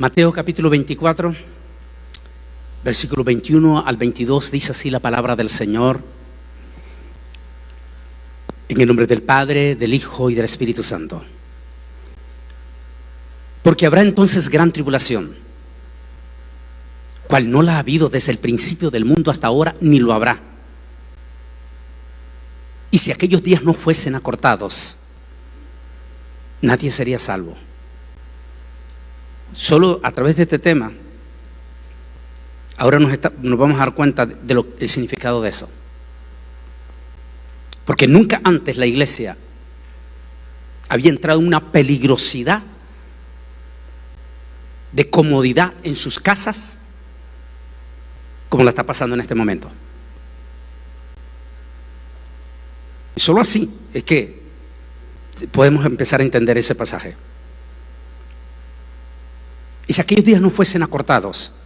Mateo capítulo 24, versículo 21 al 22, dice así la palabra del Señor. En el nombre del Padre, del Hijo y del Espíritu Santo. Porque habrá entonces gran tribulación, cual no la ha habido desde el principio del mundo hasta ahora, ni lo habrá. Y si aquellos días no fuesen acortados, nadie sería salvo. Solo a través de este tema, ahora nos vamos a dar cuenta del significado de eso. Porque nunca antes la iglesia había entrado en una peligrosidad de comodidad en sus casas como la está pasando en este momento. Y solo así es que podemos empezar a entender ese pasaje. Y si aquellos días no fuesen acortados,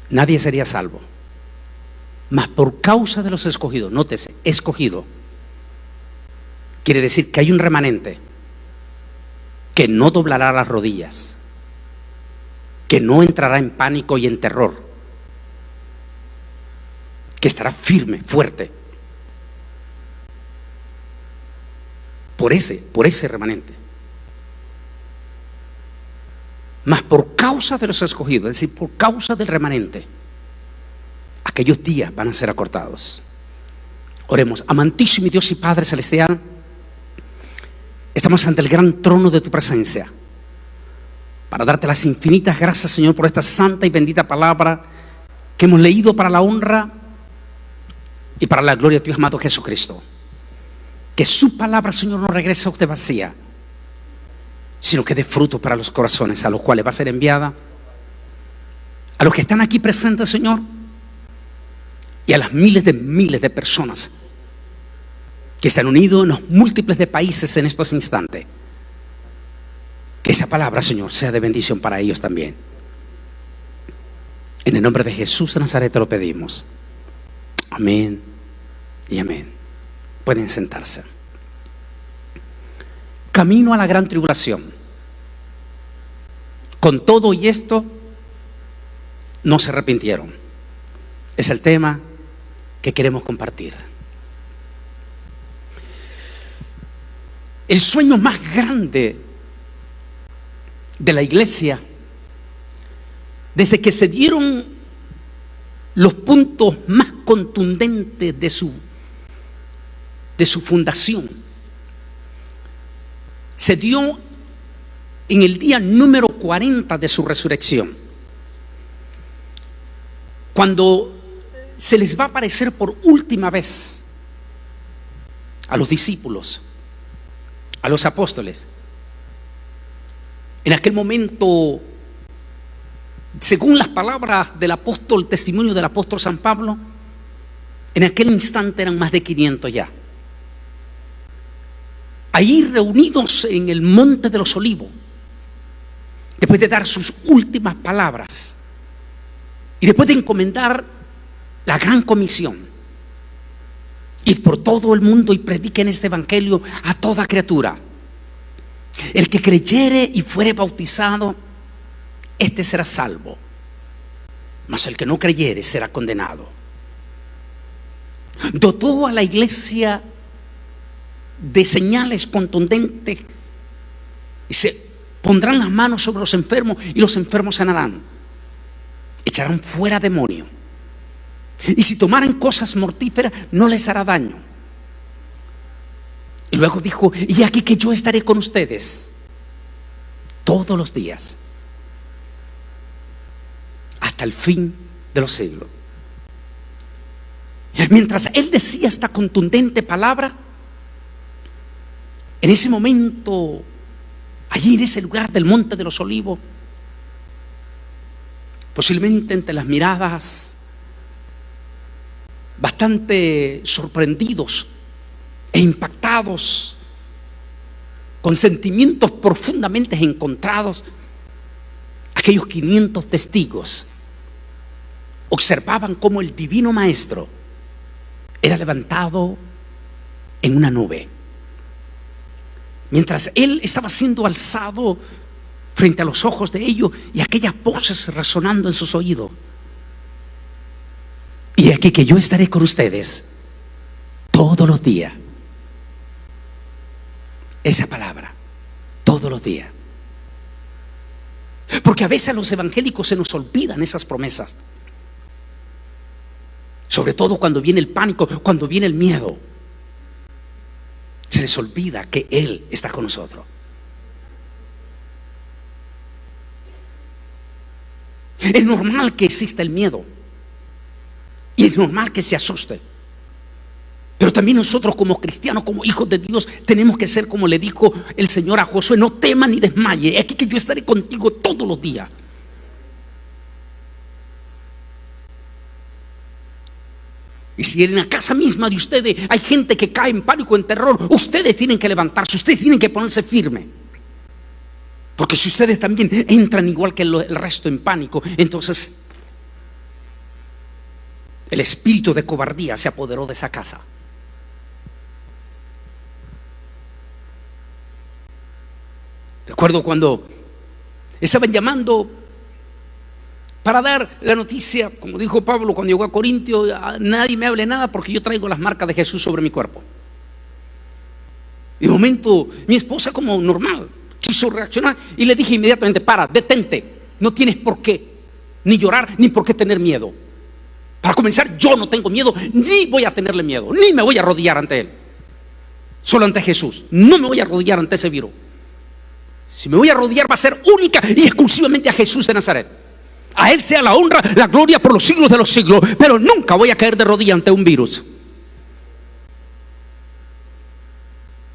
nadie sería salvo. Mas por causa de los escogidos, nótese, escogido, quiere decir que hay un remanente que no doblará las rodillas, que no entrará en pánico y en terror, que estará firme, fuerte, por ese remanente. Mas por causa de los escogidos, es decir, por causa del remanente, aquellos días van a ser acortados. Oremos. Amantísimo Dios y Padre Celestial, estamos ante el gran trono de tu presencia para darte las infinitas gracias, Señor, por esta santa y bendita palabra que hemos leído para la honra y para la gloria de tu Hijo amado Jesucristo. Que su palabra, Señor, no regrese a usted vacía, sino que dé fruto para los corazones a los cuales va a ser enviada, a los que están aquí presentes, Señor, y a las miles de personas que están unidos en los múltiples de países en estos instantes. Que esa palabra, Señor, sea de bendición para ellos también. En el nombre de Jesús de Nazaret te lo pedimos. Amén y amén. Pueden sentarse. Camino a la gran tribulación. Con todo y esto, no se arrepintieron. Es el tema que queremos compartir. El sueño más grande de la iglesia, desde que se dieron los puntos más contundentes de su fundación, se dio en el día número 40 de su resurrección, cuando se les va a aparecer por última vez a los discípulos, a los apóstoles. En aquel momento, según las palabras del apóstol, testimonio del apóstol San Pablo, en aquel instante eran más de 500 ya. Ahí reunidos en el Monte de los Olivos, después de dar sus últimas palabras y después de encomendar la gran comisión: ir por todo el mundo y prediquen este evangelio a toda criatura. El que creyere y fuere bautizado, este será salvo, mas el que no creyere será condenado. Dotó a la iglesia de señales contundentes. Y se pondrán las manos sobre los enfermos y los enfermos sanarán. Echarán fuera demonios. Y si tomaran cosas mortíferas, no les hará daño. Y luego dijo: y aquí que yo estaré con ustedes todos los días, hasta el fin de los siglos. Mientras él decía esta contundente palabra, en ese momento, allí en ese lugar del Monte de los Olivos, posiblemente entre las miradas bastante sorprendidos e impactados, con sentimientos profundamente encontrados, aquellos 500 testigos observaban cómo el divino maestro era levantado en una nube. Mientras él estaba siendo alzado frente a los ojos de ellos y aquellas voces resonando en sus oídos. Y aquí que yo estaré con ustedes todos los días. Esa palabra, todos los días. Porque a veces a los evangélicos se nos olvidan esas promesas. Sobre todo cuando viene el pánico, cuando viene el miedo. Se les olvida que Él está con nosotros. Es normal que exista el miedo. Y es normal que se asuste. Pero también nosotros como cristianos, como hijos de Dios, tenemos que ser como le dijo el Señor a Josué: no temas ni desmayes, aquí que yo estaré contigo todos los días. Y si en la casa misma de ustedes hay gente que cae en pánico, en terror, ustedes tienen que levantarse, ustedes tienen que ponerse firmes. Porque si ustedes también entran igual que el resto en pánico, entonces el espíritu de cobardía se apoderó de esa casa. Recuerdo cuando estaban llamando para dar la noticia, como dijo Pablo cuando llegó a Corintio: nadie me hable nada porque yo traigo las marcas de Jesús sobre mi cuerpo. Y de momento mi esposa, como normal, quiso reaccionar y le dije inmediatamente: para, detente, no tienes por qué ni llorar ni por qué tener miedo. Para comenzar, yo no tengo miedo, ni voy a tenerle miedo, ni me voy a arrodillar ante Él. Solo ante Jesús. No me voy a arrodillar ante ese virus. Si me voy a arrodillar, va a ser única y exclusivamente a Jesús de Nazaret. A Él sea la honra, la gloria por los siglos de los siglos. Pero nunca voy a caer de rodillas ante un virus.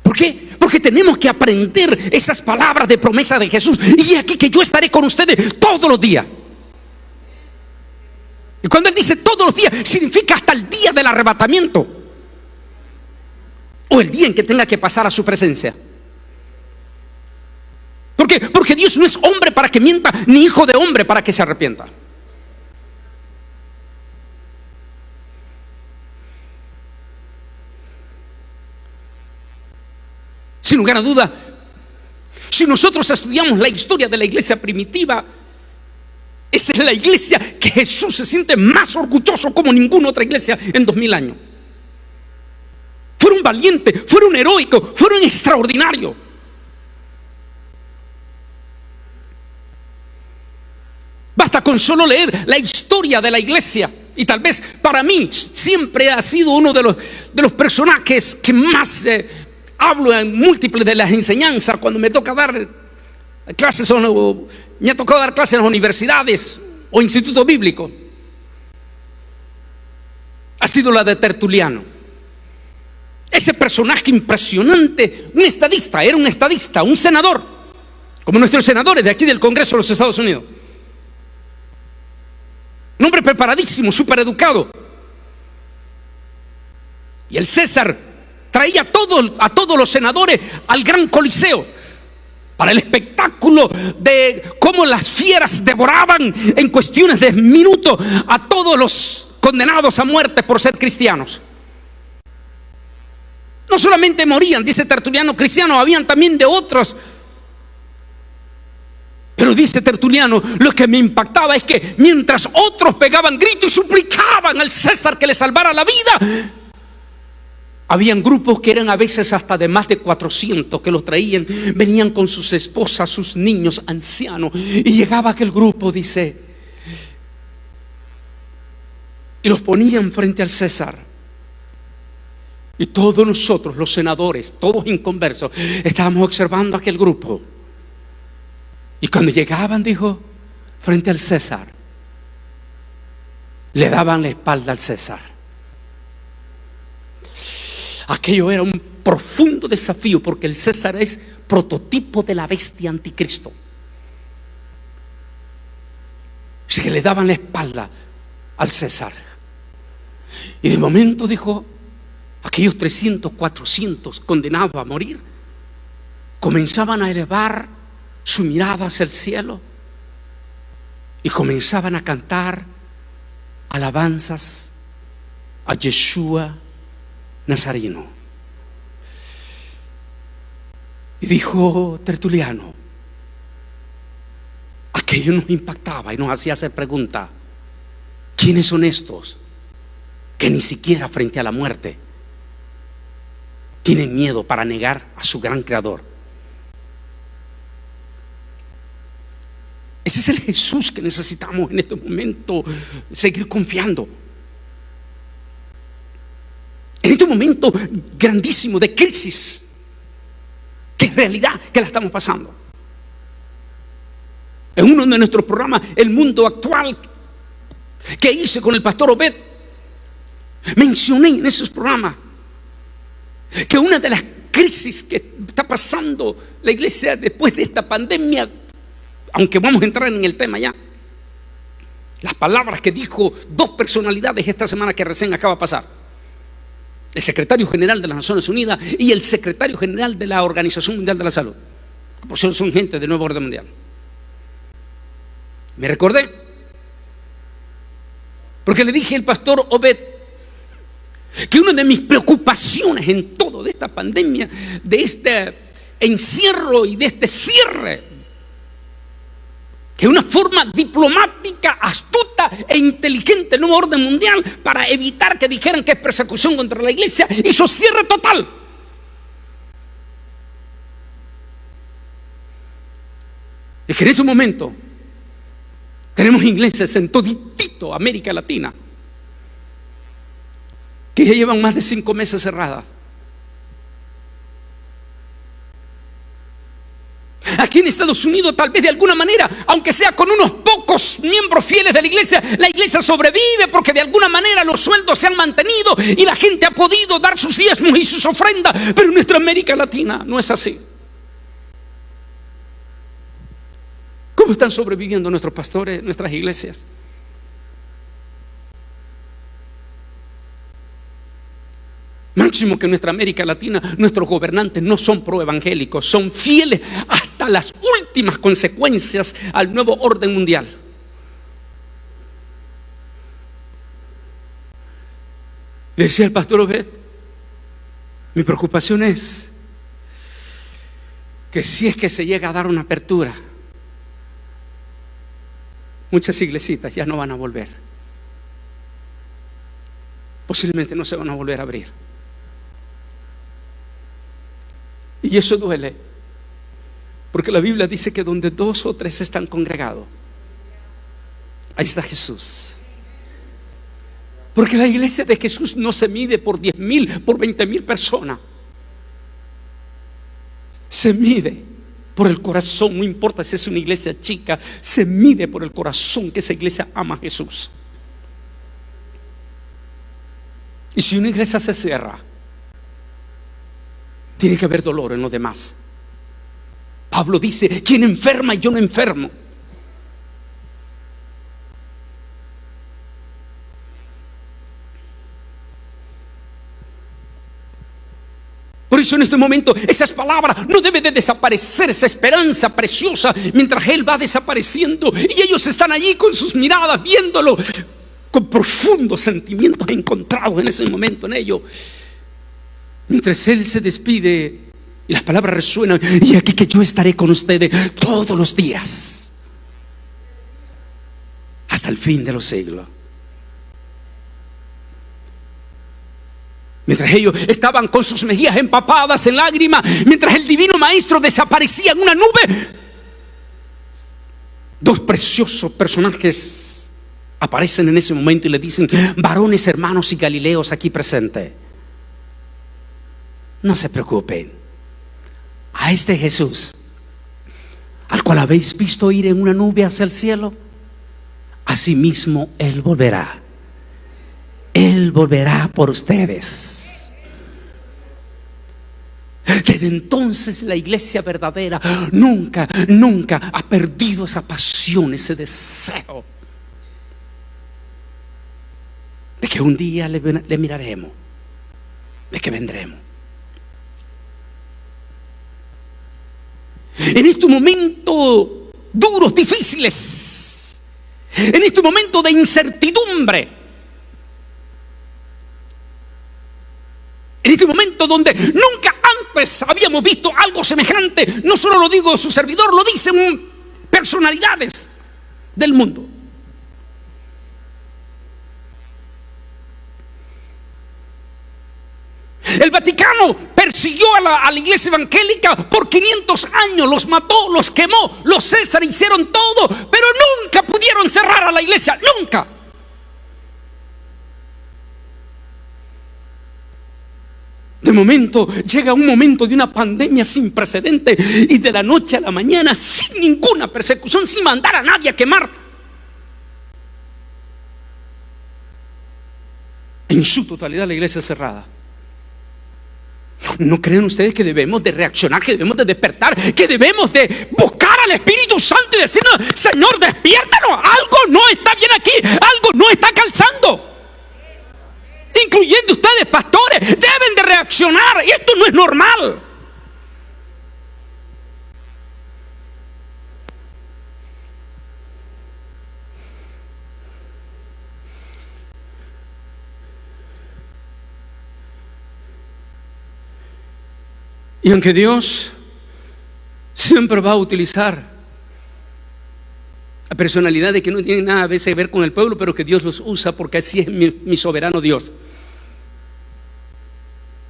¿Por qué? Porque tenemos que aprender esas palabras de promesa de Jesús. Y aquí que yo estaré con ustedes todos los días. Y cuando Él dice todos los días, significa hasta el día del arrebatamiento. O el día en que tenga que pasar a su presencia. ¿Por qué? Porque Dios no es hombre para que mienta, ni hijo de hombre para que se arrepienta. Sin lugar a duda, si nosotros estudiamos la historia de la iglesia primitiva, esa es la iglesia que Jesús se siente más orgulloso como ninguna otra iglesia en 2000 años. Fueron valientes, fueron heroicos, fueron extraordinarios. Basta con solo leer la historia de la iglesia. Y tal vez para mí siempre ha sido uno de los personajes que más hablo en múltiples de las enseñanzas. Cuando me toca dar clases, o me ha tocado dar clases en las universidades o institutos bíblicos, ha sido la de Tertuliano. Ese personaje impresionante, un estadista, era un estadista, un senador, como nuestros senadores de aquí del Congreso de los Estados Unidos. Un hombre preparadísimo, súper educado. Y el César traía a todos los senadores al gran Coliseo para el espectáculo de cómo las fieras devoraban en cuestiones de minutos a todos los condenados a muerte por ser cristianos. No solamente morían, dice Tertuliano, cristianos, habían también de otros. Pero dice Tertuliano, lo que me impactaba es que mientras otros pegaban gritos y suplicaban al César que le salvara la vida, habían grupos que eran a veces hasta de más de 400 que los traían, venían con sus esposas, sus niños, ancianos, y llegaba aquel grupo, dice, y los ponían frente al César. Y todos nosotros, los senadores, todos inconversos, estábamos observando aquel grupo. Y cuando llegaban, dijo, frente al César, le daban la espalda al César. Aquello era un profundo desafío, porque el César es prototipo de la bestia anticristo. Así que le daban la espalda al César. Y de momento dijo, aquellos 300, 400 condenados a morir comenzaban a elevar su mirada hacia el cielo y comenzaban a cantar alabanzas a Yeshua Nazareno. Y dijo Tertuliano, aquello nos impactaba y nos hacía hacer preguntas. ¿Quiénes son estos que ni siquiera frente a la muerte tienen miedo para negar a su gran creador? Ese es el Jesús que necesitamos en este momento seguir confiando. En este momento grandísimo de crisis, que es realidad que la estamos pasando. En uno de nuestros programas, El Mundo Actual, que hice con el pastor Obed, mencioné en esos programas que una de las crisis que está pasando la iglesia después de esta pandemia, aunque vamos a entrar en el tema ya, las palabras que dijo dos personalidades esta semana que recién acaba de pasar: el secretario general de las Naciones Unidas y el secretario general de la Organización Mundial de la Salud. Por eso son gente de Nuevo Orden Mundial. Me recordé, porque le dije al pastor Obed que una de mis preocupaciones en todo de esta pandemia, de este encierro y de este cierre, que una forma diplomática, astuta e inteligente del Nuevo Orden Mundial, para evitar que dijeran que es persecución contra la iglesia, hizo cierre total. Es que en este momento tenemos iglesias en toditito América Latina que ya llevan más de 5 meses cerradas. Aquí en Estados Unidos, tal vez de alguna manera, aunque sea con unos pocos miembros fieles de la iglesia sobrevive porque de alguna manera los sueldos se han mantenido y la gente ha podido dar sus diezmos y sus ofrendas. Pero en nuestra América Latina no es así. ¿Cómo están sobreviviendo nuestros pastores, nuestras iglesias? Máximo que en nuestra América Latina nuestros gobernantes no son proevangélicos, son fieles hasta las últimas consecuencias al nuevo orden mundial. Le decía al pastor Obed, mi preocupación es que si es que se llega a dar una apertura, muchas iglesitas ya no van a volver. Posiblemente no se van a volver a abrir. Y eso duele, porque la Biblia dice que donde 2 o 3 están congregados, ahí está Jesús. Porque la iglesia de Jesús no se mide por 10,000, por 20,000 personas. Se mide por el corazón, no importa si es una iglesia chica, se mide por el corazón que esa iglesia ama a Jesús. Y si una iglesia se cierra, tiene que haber dolor en los demás. Pablo dice, ¿quién enferma y yo no enfermo? Por eso en este momento esas palabras no deben de desaparecer, esa esperanza preciosa, mientras Él va desapareciendo y ellos están allí con sus miradas viéndolo, con profundos sentimientos encontrados en ese momento en ellos. Mientras Él se despide y las palabras resuenan, y aquí que yo estaré con ustedes todos los días hasta el fin de los siglos. Mientras ellos estaban con sus mejillas empapadas en lágrimas, mientras el divino maestro desaparecía en una nube, 2 preciosos personajes aparecen en ese momento y le dicen, varones, hermanos y galileos aquí presentes, no se preocupen, a este Jesús, al cual habéis visto ir en una nube hacia el cielo, asimismo Él volverá. Él volverá por ustedes. Desde entonces la iglesia verdadera nunca ha perdido esa pasión, ese deseo de que un día le miraremos, de que vendremos. En estos momentos duros, difíciles, en este momento de incertidumbre, en este momento donde nunca antes habíamos visto algo semejante, no solo lo digo su servidor, lo dicen personalidades del mundo. El Vaticano persiguió a la iglesia evangélica por 500 años, los mató, los quemó, los César hicieron todo, pero nunca pudieron cerrar a la iglesia, nunca. De momento llega un momento de una pandemia sin precedentes y de la noche a la mañana, sin ninguna persecución, sin mandar a nadie a quemar, en su totalidad la iglesia cerrada. ¿No creen ustedes que debemos de reaccionar, que debemos de despertar, que debemos de buscar al Espíritu Santo y decirnos: Señor, despiértanos, algo no está bien aquí, algo no está calzando? Incluyendo ustedes, pastores, deben de reaccionar, y esto no es normal. Y aunque Dios siempre va a utilizar a personalidades que no tienen nada a veces que ver con el pueblo, pero que Dios los usa porque así es mi soberano Dios.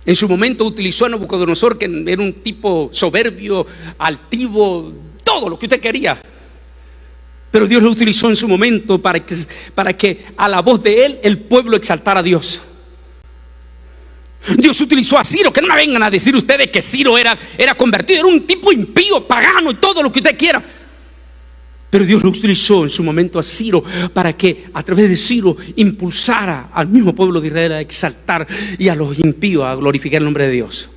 En su momento utilizó a Nabucodonosor, que era un tipo soberbio, altivo, todo lo que usted quería. Pero Dios lo utilizó en su momento para que a la voz de él el pueblo exaltara a Dios. Dios utilizó a Ciro, que no me vengan a decir ustedes que Ciro era convertido, era un tipo impío, pagano y todo lo que usted quiera. Pero Dios lo utilizó en su momento a Ciro para que a través de Ciro impulsara al mismo pueblo de Israel a exaltar y a los impíos a glorificar el nombre de Dios.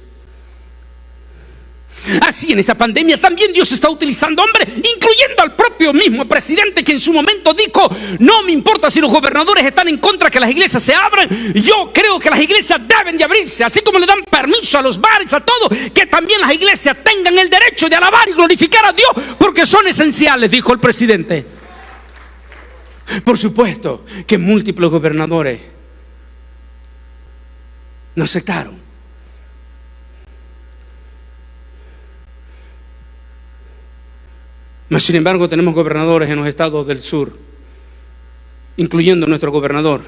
Así en esta pandemia también Dios está utilizando hombres, incluyendo al propio mismo presidente, que en su momento dijo: no me importa si los gobernadores están en contra que las iglesias se abran, yo creo que las iglesias deben de abrirse, así como le dan permiso a los bares, a todo, que también las iglesias tengan el derecho de alabar y glorificar a Dios, porque son esenciales, dijo el presidente. Por supuesto que múltiples gobernadores no aceptaron. Mas sin embargo tenemos gobernadores en los estados del sur, incluyendo nuestro gobernador,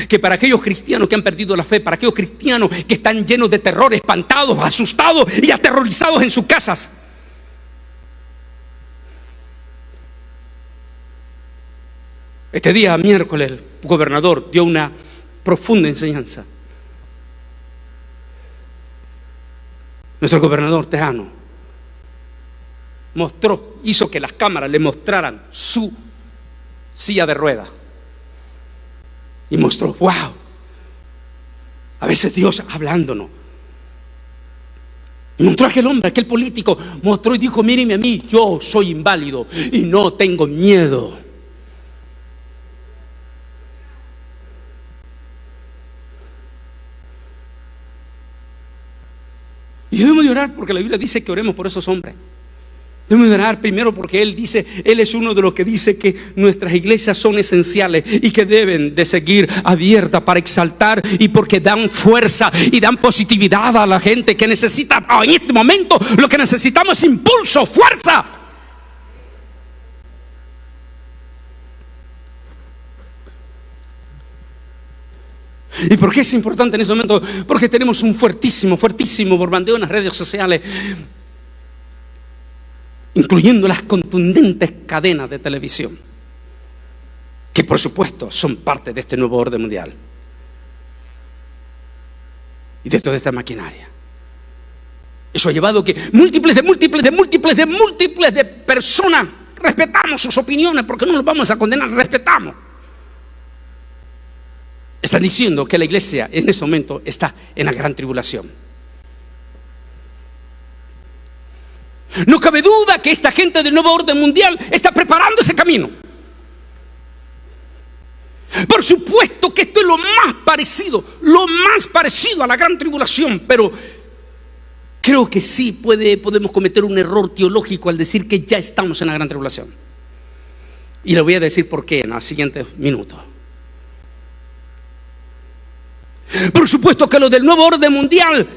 que para aquellos cristianos que han perdido la fe, para aquellos cristianos que están llenos de terror, espantados, asustados y aterrorizados en sus casas, este día miércoles el gobernador dio una profunda enseñanza. Nuestro gobernador tejano hizo que las cámaras le mostraran su silla de ruedas y mostró: wow, a veces Dios hablándonos. Y mostró a aquel hombre, aquel político, mostró y dijo: mírenme a mí, yo soy inválido y no tengo miedo. Y debemos de orar, porque la Biblia dice que oremos por esos hombres. Debemos de orar primero porque Él es uno de los que dice que nuestras iglesias son esenciales y que deben de seguir abiertas para exaltar, y porque dan fuerza y dan positividad a la gente que necesita. En este momento lo que necesitamos es impulso, fuerza. ¿Y por qué es importante en este momento? Porque tenemos un fuertísimo bombardeo en las redes sociales, incluyendo las contundentes cadenas de televisión, que por supuesto son parte de este nuevo orden mundial y de toda esta maquinaria. Eso ha llevado a que múltiples de personas, respetamos sus opiniones porque no los vamos a condenar, respetamos, están diciendo que la iglesia en este momento está en la gran tribulación. No cabe duda que esta gente del nuevo orden mundial está preparando ese camino. Por supuesto que esto es lo más parecido a la gran tribulación, pero creo que sí podemos cometer un error teológico al decir que ya estamos en la gran tribulación. Y le voy a decir por qué en los siguientes minutos. Por supuesto que lo del nuevo orden mundial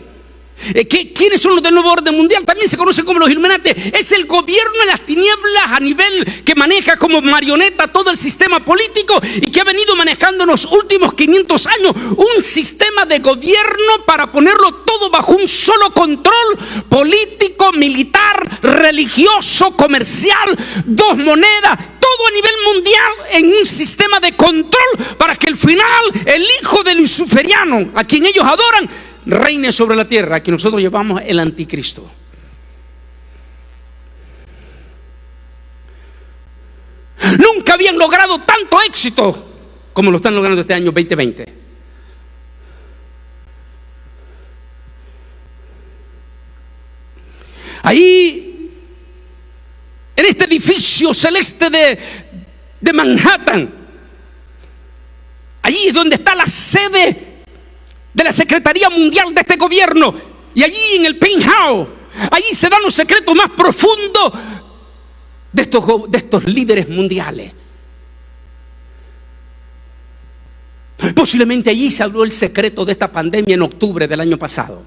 ¿Quiénes son los del nuevo orden mundial? También se conocen como los Illuminati. Es el gobierno de las tinieblas a nivel que maneja como marioneta todo el sistema político y que ha venido manejando en los últimos 500 años un sistema de gobierno para ponerlo todo bajo un solo control político, militar, religioso, comercial, dos monedas, todo a nivel mundial en un sistema de control para que al final el hijo del luciferiano, a quien ellos adoran, reine sobre la tierra, que nosotros llevamos el anticristo. Nunca habían logrado tanto éxito como lo están logrando este año 2020. Ahí, en este edificio celeste de Manhattan, allí es donde está la sede de la Secretaría Mundial de este gobierno. Y allí en el penthouse, allí se dan los secretos más profundos de estos líderes mundiales. Posiblemente allí se habló el secreto de esta pandemia en octubre del año pasado.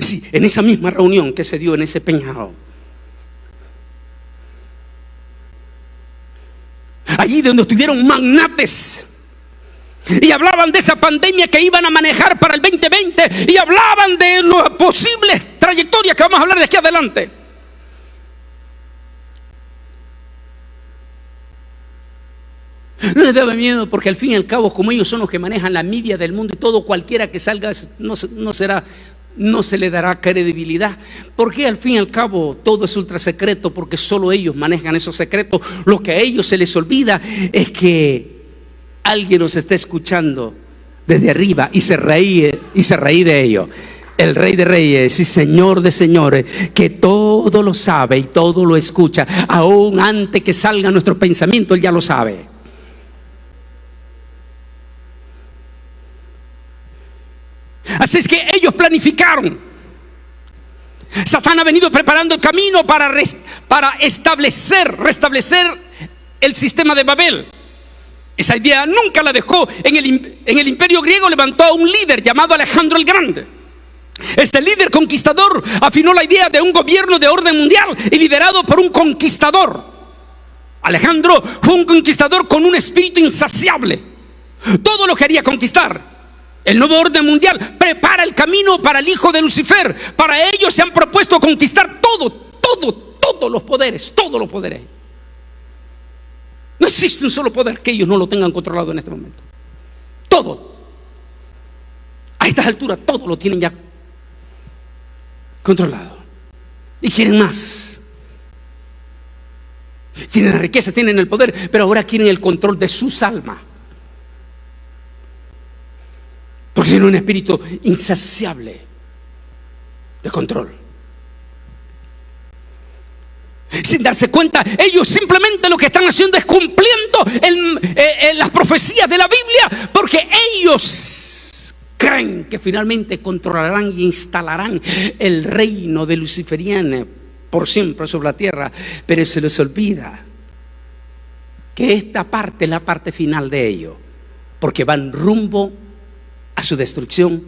Sí, en esa misma reunión que se dio en ese penthouse. Allí donde estuvieron magnates y hablaban de esa pandemia que iban a manejar para el 2020 y hablaban de las posibles trayectorias que vamos a hablar de aquí adelante. No les daba miedo porque al fin y al cabo, como ellos son los que manejan la media del mundo y todo, cualquiera que salga no se le dará credibilidad, porque al fin y al cabo todo es ultra secreto, porque solo ellos manejan esos secretos. Lo que a ellos se les olvida es que alguien nos está escuchando desde arriba y se ríe de ellos. El Rey de Reyes y Señor de Señores, que todo lo sabe y todo lo escucha, aún antes que salga nuestro pensamiento, Él ya lo sabe. Así es que ellos planificaron. Satán ha venido preparando el camino para restablecer el sistema de Babel. Esa idea nunca la dejó. En el imperio griego levantó a un líder llamado Alejandro el Grande. Este líder conquistador afinó la idea de un gobierno de orden mundial y liderado por un conquistador. Alejandro fue un conquistador con un espíritu insaciable. Todo lo quería conquistar. El nuevo orden mundial prepara el camino para el hijo de Lucifer. Para ellos se han propuesto conquistar todos los poderes, todos los poderes. No existe un solo poder que ellos no lo tengan controlado en este momento. Todo. A estas alturas todo lo tienen ya controlado. Y quieren más. Tienen la riqueza, tienen el poder, pero ahora quieren el control de sus almas. Porque tienen un espíritu insaciable de control. Sin darse cuenta, ellos simplemente lo que están haciendo es cumpliendo las profecías de la Biblia, porque ellos creen que finalmente controlarán y instalarán el reino de luciferiano por siempre sobre la tierra. Pero se les olvida que esta parte es la parte final de ellos, porque van rumbo a su destrucción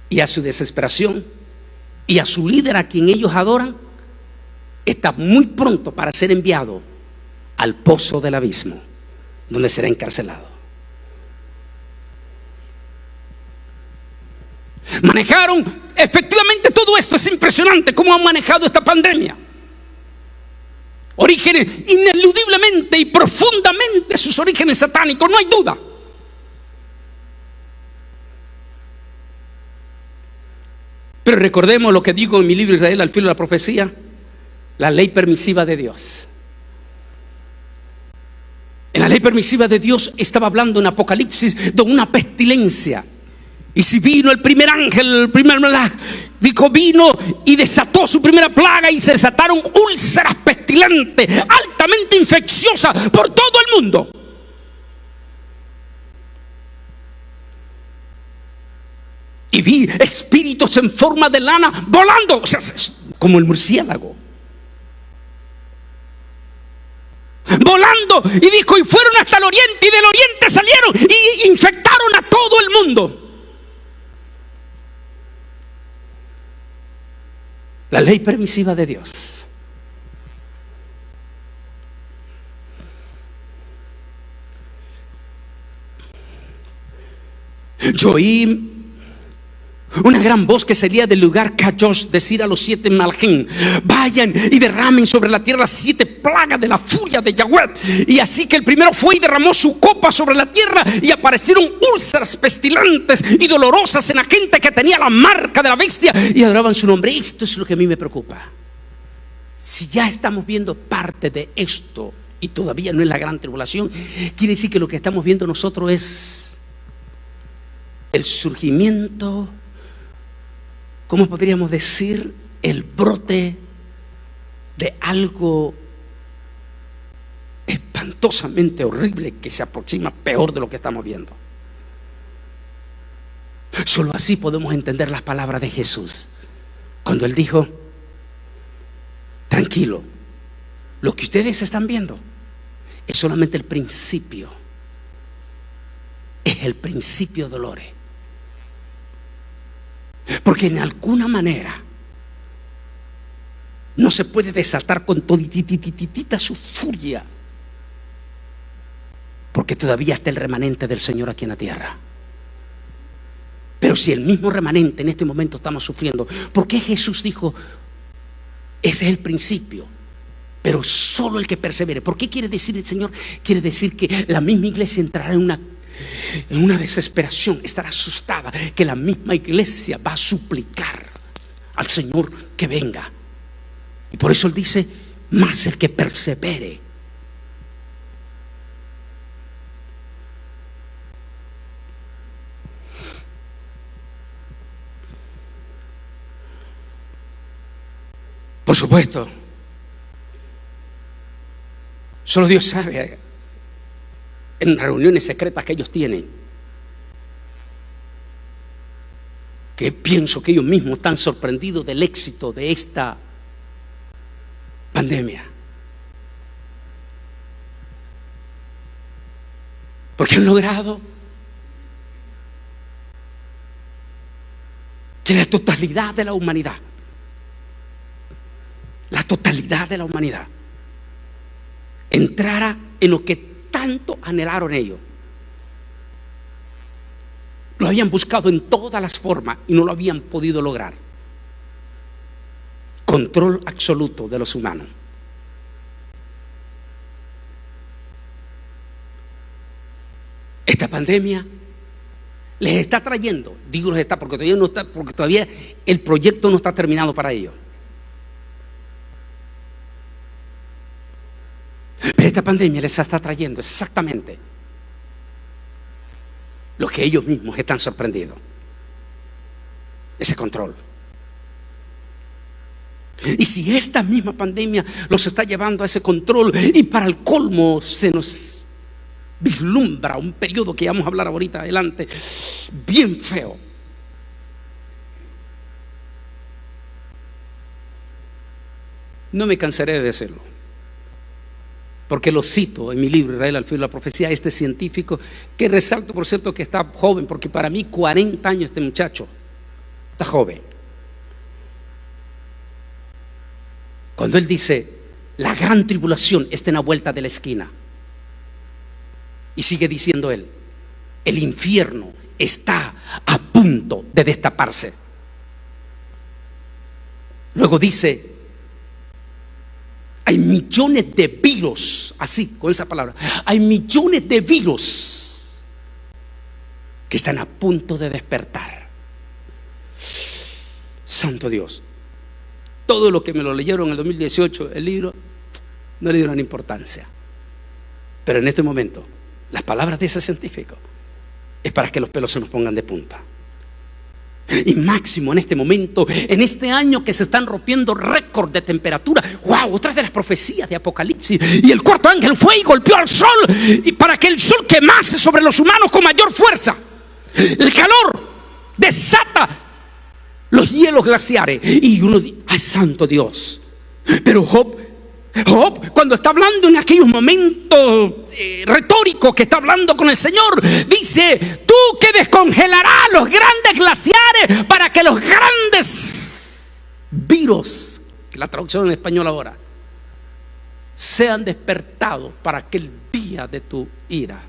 y a su desesperación, y a su líder, a quien ellos adoran, está muy pronto para ser enviado al pozo del abismo, donde será encarcelado. Manejaron efectivamente todo esto. Es impresionante cómo han manejado esta pandemia. Orígenes ineludiblemente y profundamente, sus orígenes satánicos, no hay duda. Pero recordemos lo que digo en mi libro Israel al filo de la profecía, la ley permisiva de Dios. En la ley permisiva de Dios estaba hablando en Apocalipsis de una pestilencia. Y si vino el primer ángel, el primer dijo, vino y desató su primera plaga, y se desataron úlceras pestilentes, altamente infecciosas por todo el mundo. Y vi espíritus en forma de lana volando, o sea, como el murciélago. volando, y dijo, y fueron hasta el oriente, y del oriente salieron y infectaron a todo el mundo. La ley permisiva de Dios. Yo oí una gran voz que salía del lugar Kadosh decir a los 7 Maljín: vayan y derramen sobre la tierra 7 plagas de la furia de Yahweh. Y así que el primero fue y derramó su copa sobre la tierra, y aparecieron úlceras pestilentes y dolorosas en la gente que tenía la marca de la bestia y adoraban su nombre. Esto es lo que a mí me preocupa. Si ya estamos viendo parte de esto y todavía no es la gran tribulación, quiere decir que lo que estamos viendo nosotros es el surgimiento, ¿cómo podríamos decir? El brote de algo espantosamente horrible que se aproxima peor de lo que estamos viendo. Solo así podemos entender las palabras de Jesús cuando Él dijo: tranquilo, lo que ustedes están viendo es solamente el principio. Es el principio de dolores. Porque en alguna manera no se puede desatar con toditititita su furia, porque todavía está el remanente del Señor aquí en la tierra. Pero si el mismo remanente en este momento estamos sufriendo, ¿por qué Jesús dijo: ese es el principio, pero solo el que persevere? ¿Por qué quiere decir el Señor? Quiere decir que la misma iglesia entrará en una desesperación, estará asustada, que la misma iglesia va a suplicar al Señor que venga. Y por eso Él dice: más el que persevere. Por supuesto, solo Dios sabe, en reuniones secretas que ellos tienen, que pienso que ellos mismos están sorprendidos del éxito de esta pandemia, porque han logrado que la totalidad de la humanidad entrara en lo que tanto anhelaron ellos. Lo habían buscado en todas las formas y no lo habían podido lograr. Control absoluto de los humanos. Esta pandemia les está trayendo, digo les está porque todavía no está, porque todavía el proyecto no está terminado para ellos. Pero esta pandemia les está trayendo exactamente lo que ellos mismos están sorprendidos: ese control. Y si esta misma pandemia los está llevando a ese control, y para el colmo se nos vislumbra un periodo que vamos a hablar ahorita adelante, bien feo. No me cansaré de decirlo, porque lo cito en mi libro Israel al filo de la profecía, este científico, que resalto por cierto que está joven, porque para mí 40 años este muchacho está joven. Cuando él dice: la gran tribulación está en la vuelta de la esquina, y sigue diciendo él: el infierno está a punto de destaparse. Luego dice: hay millones de virus, así, con esa palabra, hay millones de virus que están a punto de despertar. Santo Dios. Todo lo que me lo leyeron en el 2018, el libro, no le dieron importancia. Pero en este momento, las palabras de ese científico es para que los pelos se nos pongan de punta. Y máximo en este momento, en este año que se están rompiendo récord de temperatura. ¡Wow! Otra de las profecías de Apocalipsis. Y el cuarto ángel fue y golpeó al sol, y para que el sol quemase sobre los humanos con mayor fuerza. El calor desata los hielos glaciares. Y uno dice: ¡ay, santo Dios! Pero Job Job, cuando está hablando en aquellos momentos retóricos que está hablando con el Señor, dice: tú que descongelarás los grandes glaciares para que los grandes virus, que la traducción en español ahora, sean despertados para aquel día de tu ira.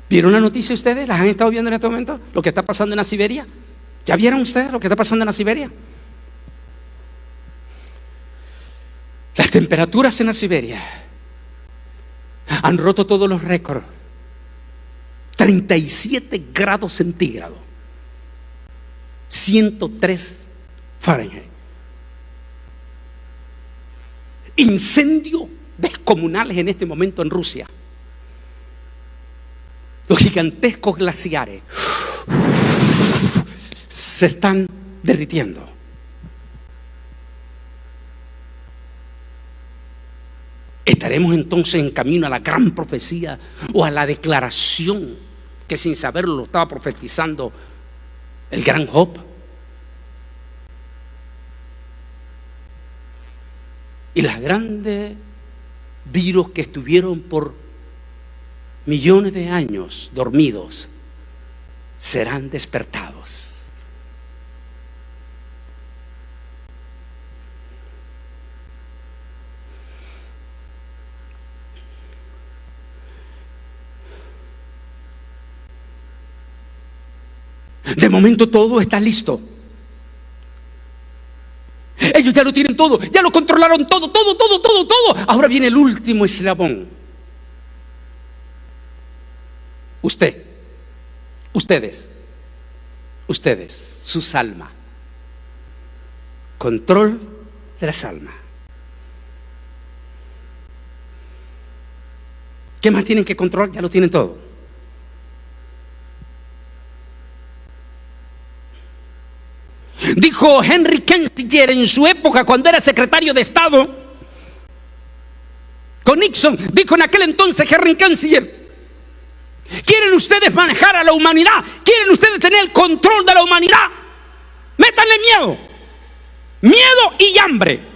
¿Vieron la noticia ustedes? ¿Las han estado viendo en este momento? Lo que está pasando en la Siberia. ¿Ya vieron ustedes lo que está pasando en la Siberia? Las temperaturas en la Siberia han roto todos los récords. 37 grados centígrados, 103 Fahrenheit. Incendios descomunales en este momento en Rusia. Los gigantescos glaciares se están derritiendo. ¿Estaremos entonces en camino a la gran profecía o a la declaración que sin saberlo lo estaba profetizando el gran Job? Y las grandes virus que estuvieron por millones de años dormidos serán despertados. De momento todo está listo. Ellos ya lo tienen todo, ya lo controlaron todo. Ahora viene el último eslabón. Ustedes, sus almas. Control de las almas. ¿Qué más tienen que controlar? Ya lo tienen todo. Dijo Henry Kissinger en su época, cuando era secretario de Estado con Nixon, dijo en aquel entonces Henry Kissinger: ¿quieren ustedes manejar a la humanidad? ¿Quieren ustedes tener el control de la humanidad? Métanle miedo y hambre.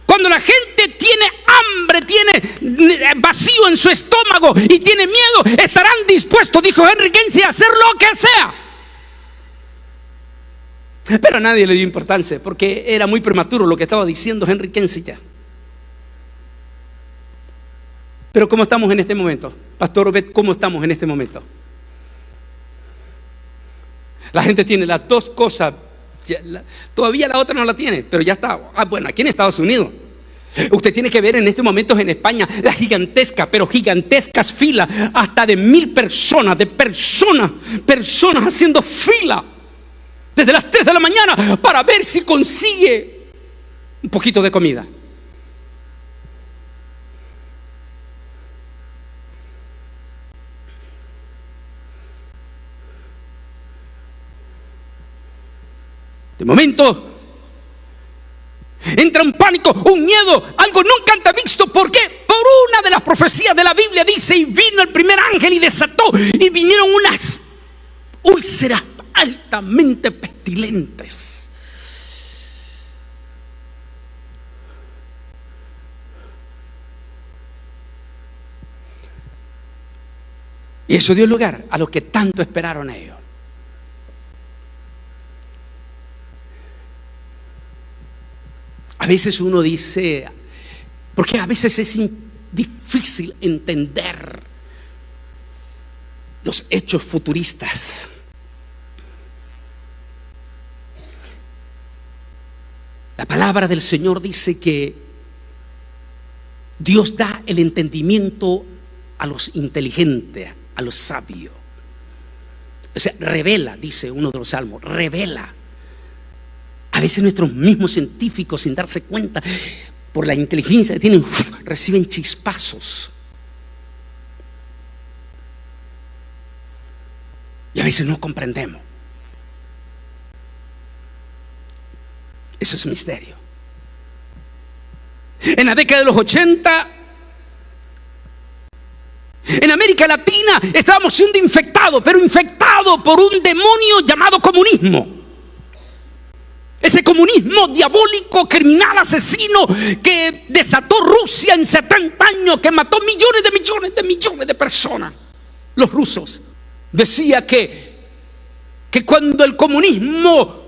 Cuando la gente tiene hambre, tiene vacío en su estómago y tiene miedo, estarán dispuestos, dijo Henry Kissinger, a hacer lo que sea. Pero a nadie le dio importancia porque era muy prematuro lo que estaba diciendo Henry Kissinger. Pero ¿cómo estamos en este momento? Pastor Obed, ¿cómo estamos en este momento? La gente tiene las dos cosas. Todavía la otra no la tiene, pero ya está. Bueno, aquí en Estados Unidos. Usted tiene que ver en estos momentos en España las gigantescas filas, hasta de 1000 personas, personas haciendo fila desde las 3 de la mañana para ver si consigue un poquito de comida. De momento entra un pánico, un miedo, algo nunca antes visto. ¿Por qué? Por una de las profecías de la Biblia dice: y vino el primer ángel y desató, y vinieron unas úlceras altamente pestilentes. Y eso dio lugar a lo que tanto esperaron ellos. A veces uno dice, porque a veces es difícil entender los hechos futuristas. La palabra del Señor dice que Dios da el entendimiento a los inteligentes, a los sabios. O sea, revela, dice uno de los salmos, revela. A veces nuestros mismos científicos, sin darse cuenta, por la inteligencia que tienen, reciben chispazos. Y a veces no comprendemos. Eso es misterio. En la década de los 80, en América Latina estábamos siendo infectados, pero infectados por un demonio llamado comunismo. Ese comunismo diabólico, criminal, asesino que desató Rusia en 70 años, que mató millones de personas. Los rusos. Decía que cuando el comunismo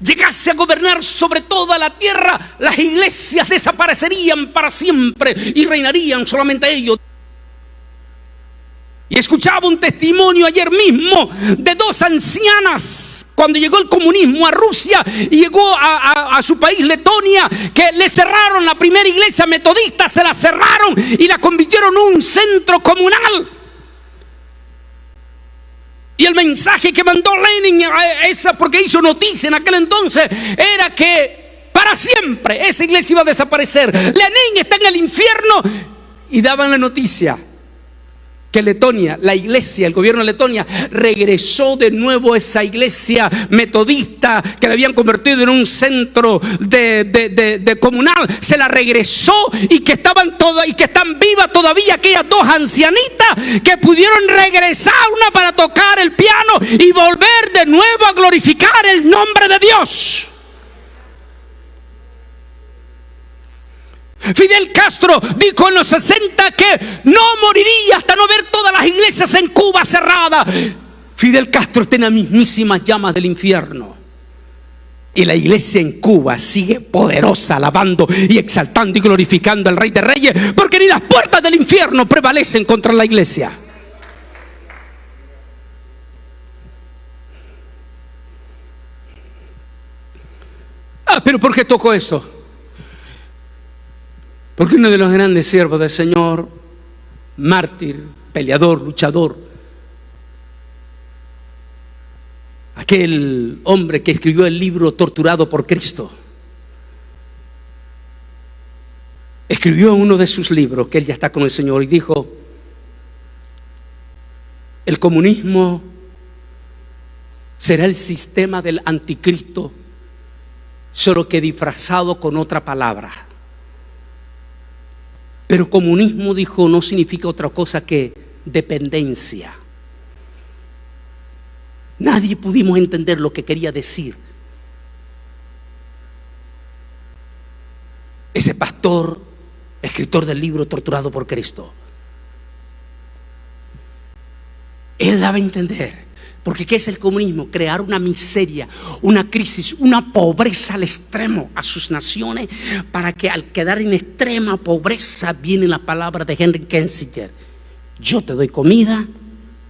llegase a gobernar sobre toda la tierra, las iglesias desaparecerían para siempre y reinarían solamente ellos. Y escuchaba un testimonio ayer mismo de dos ancianas cuando llegó el comunismo a Rusia y llegó a su país, Letonia, que le cerraron la primera iglesia metodista, se la cerraron y la convirtieron en un centro comunal. Y el mensaje que mandó Lenin, porque hizo noticia en aquel entonces, era que para siempre esa iglesia iba a desaparecer. Lenin está en el infierno, y daban la noticia que Letonia, la iglesia, el gobierno de Letonia, regresó de nuevo a esa iglesia metodista que la habían convertido en un centro de comunal. Se la regresó, y que están vivas todavía aquellas dos ancianitas que pudieron regresar, una para tocar el piano y volver de nuevo a glorificar el nombre de Dios. Fidel Castro dijo en los 60 que no moriría hasta no ver todas las iglesias en Cuba cerradas. Fidel Castro está en las mismísimas llamas del infierno, y la iglesia en Cuba sigue poderosa, alabando y exaltando y glorificando al Rey de Reyes, porque ni las puertas del infierno prevalecen contra la iglesia. Pero ¿por qué tocó eso? Porque uno de los grandes siervos del Señor, mártir, peleador, luchador, aquel hombre que escribió el libro Torturado por Cristo, escribió uno de sus libros, que él ya está con el Señor, y dijo: el comunismo será el sistema del anticristo, solo que disfrazado con otra palabra. Pero comunismo, dijo, no significa otra cosa que dependencia. Nadie pudimos entender lo que quería decir ese pastor, escritor del libro Torturado por Cristo. Él daba a entender. Porque ¿qué es el comunismo? Crear una miseria, una crisis, una pobreza al extremo a sus naciones, para que al quedar en extrema pobreza, viene la palabra de Henry Kissinger: yo te doy comida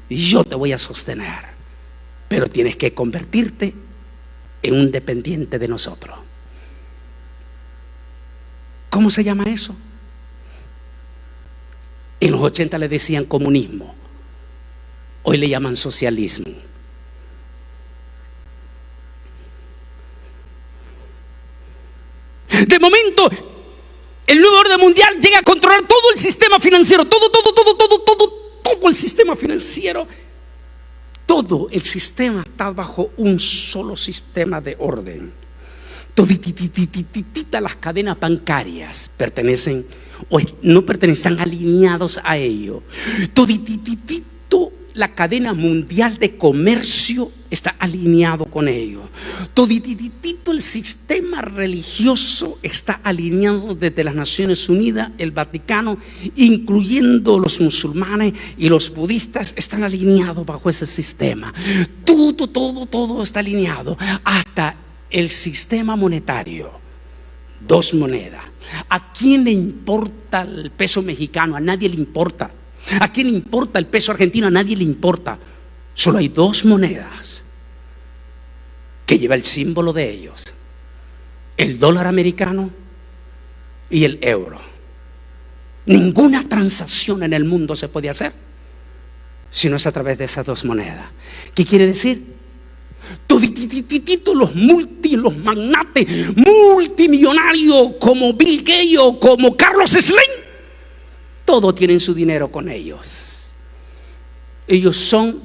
y yo te voy a sostener, pero tienes que convertirte en un dependiente de nosotros. ¿Cómo se llama eso? En los 80 le decían comunismo, hoy le llaman socialismo. De momento, el nuevo orden mundial llega a controlar todo el sistema financiero, todo el sistema financiero. Todo el sistema está bajo un solo sistema de orden. Todititititita las cadenas bancarias pertenecen o no pertenecen, están alineados a ello. Toditititito la cadena mundial de comercio está alineado con ello. Todititito el sistema religioso está alineado desde las Naciones Unidas, el Vaticano, incluyendo los musulmanes y los budistas, están alineados bajo ese sistema. Todo está alineado, hasta el sistema monetario. Dos monedas. ¿A quién le importa el peso mexicano? A nadie le importa. ¿A quién le importa el peso argentino? A nadie le importa. Solo hay dos monedas que lleva el símbolo de ellos: el dólar americano y el euro. Ninguna transacción en el mundo se puede hacer si no es a través de esas dos monedas. ¿Qué quiere decir? Toditititito los magnates multimillonarios como Bill Gates o como Carlos Slim, todos tienen su dinero con ellos. Ellos son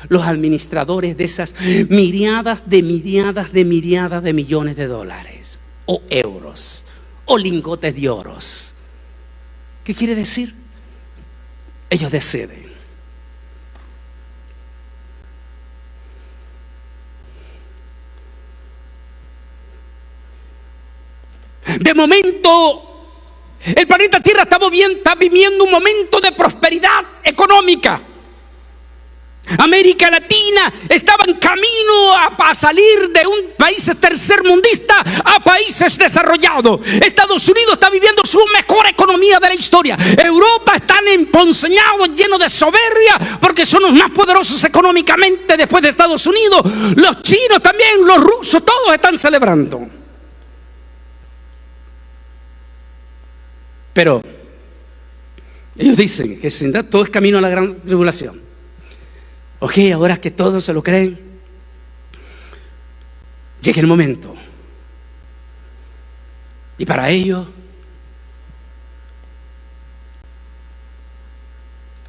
los administradores de esas miriadas de millones de dólares o euros o lingotes de oros. ¿Qué quiere decir? Ellos deciden. De momento, el planeta Tierra está viviendo un momento de prosperidad económica. América Latina estaba en camino a salir de un país tercermundista a países desarrollados. Estados Unidos está viviendo su mejor economía de la historia. Europa están emponzoñados, llenos de soberbia, porque son los más poderosos económicamente después de Estados Unidos. Los chinos también, los rusos, todos están celebrando. Pero ellos dicen que sin duda todo es camino a la gran tribulación. Ok, ahora que todos se lo creen, llega el momento. Y para ello,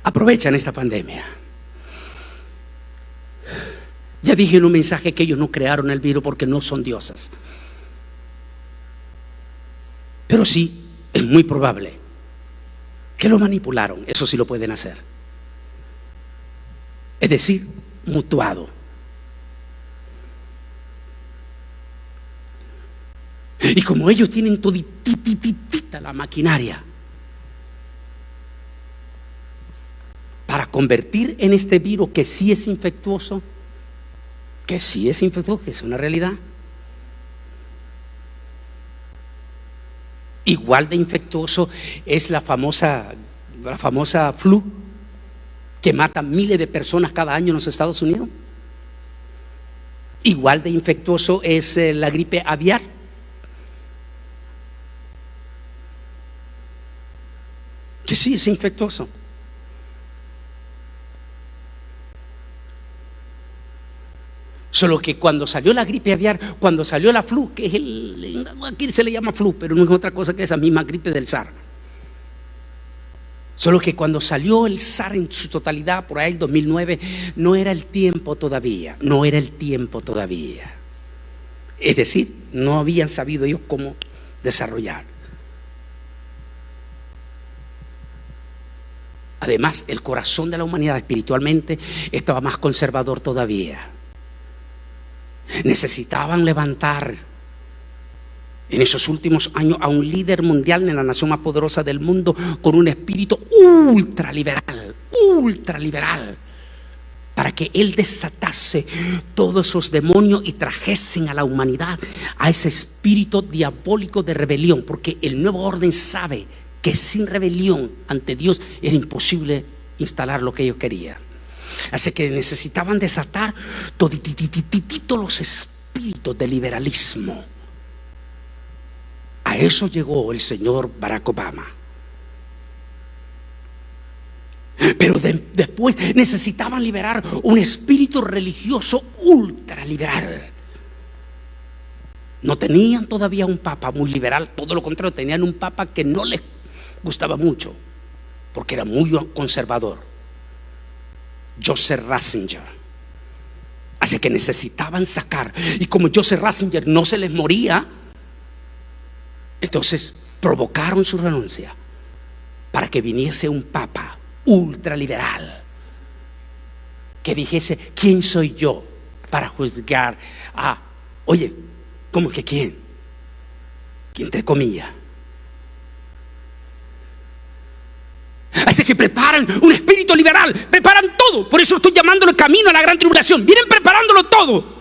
aprovechan esta pandemia. Ya dije en un mensaje que ellos no crearon el virus porque no son dioses. Pero sí, es muy probable que lo manipularon. Eso sí lo pueden hacer. Es decir, mutuado. Y como ellos tienen todititita la maquinaria para convertir en este virus que sí es infectuoso, que es una realidad, igual de infectuoso es la famosa flu, que mata miles de personas cada año en los Estados Unidos. Igual de infectuoso es la gripe aviar. Que sí es infectuoso. Solo que cuando salió la gripe aviar, cuando salió la flu, que es aquí se le llama flu, pero no es otra cosa que esa misma gripe del SARS. Solo que cuando salió el SARS en su totalidad, por ahí el 2009, no era el tiempo todavía. Es decir, no habían sabido ellos cómo desarrollar. Además, el corazón de la humanidad espiritualmente estaba más conservador todavía. Necesitaban levantar en esos últimos años a un líder mundial en la nación más poderosa del mundo con un espíritu ultraliberal, para que él desatase todos esos demonios y trajesen a la humanidad a ese espíritu diabólico de rebelión, porque el nuevo orden sabe que sin rebelión ante Dios era imposible instalar lo que ellos querían. Así que necesitaban desatar todos los espíritus de liberalismo. A eso llegó el señor Barack Obama. Pero después necesitaban liberar un espíritu religioso ultraliberal. No tenían todavía un papa muy liberal, todo lo contrario, tenían un papa que no les gustaba mucho, porque era muy conservador, Joseph Ratzinger. Así que necesitaban sacar, y como Joseph Ratzinger no se les moría, entonces provocaron su renuncia para que viniese un papa ultraliberal que dijese: ¿quién soy yo para juzgar a, oye, ¿cómo que quién? Entre comillas. Así que preparan un espíritu liberal, preparan todo. Por eso estoy llamándolo camino a la gran tribulación. Vienen preparándolo todo.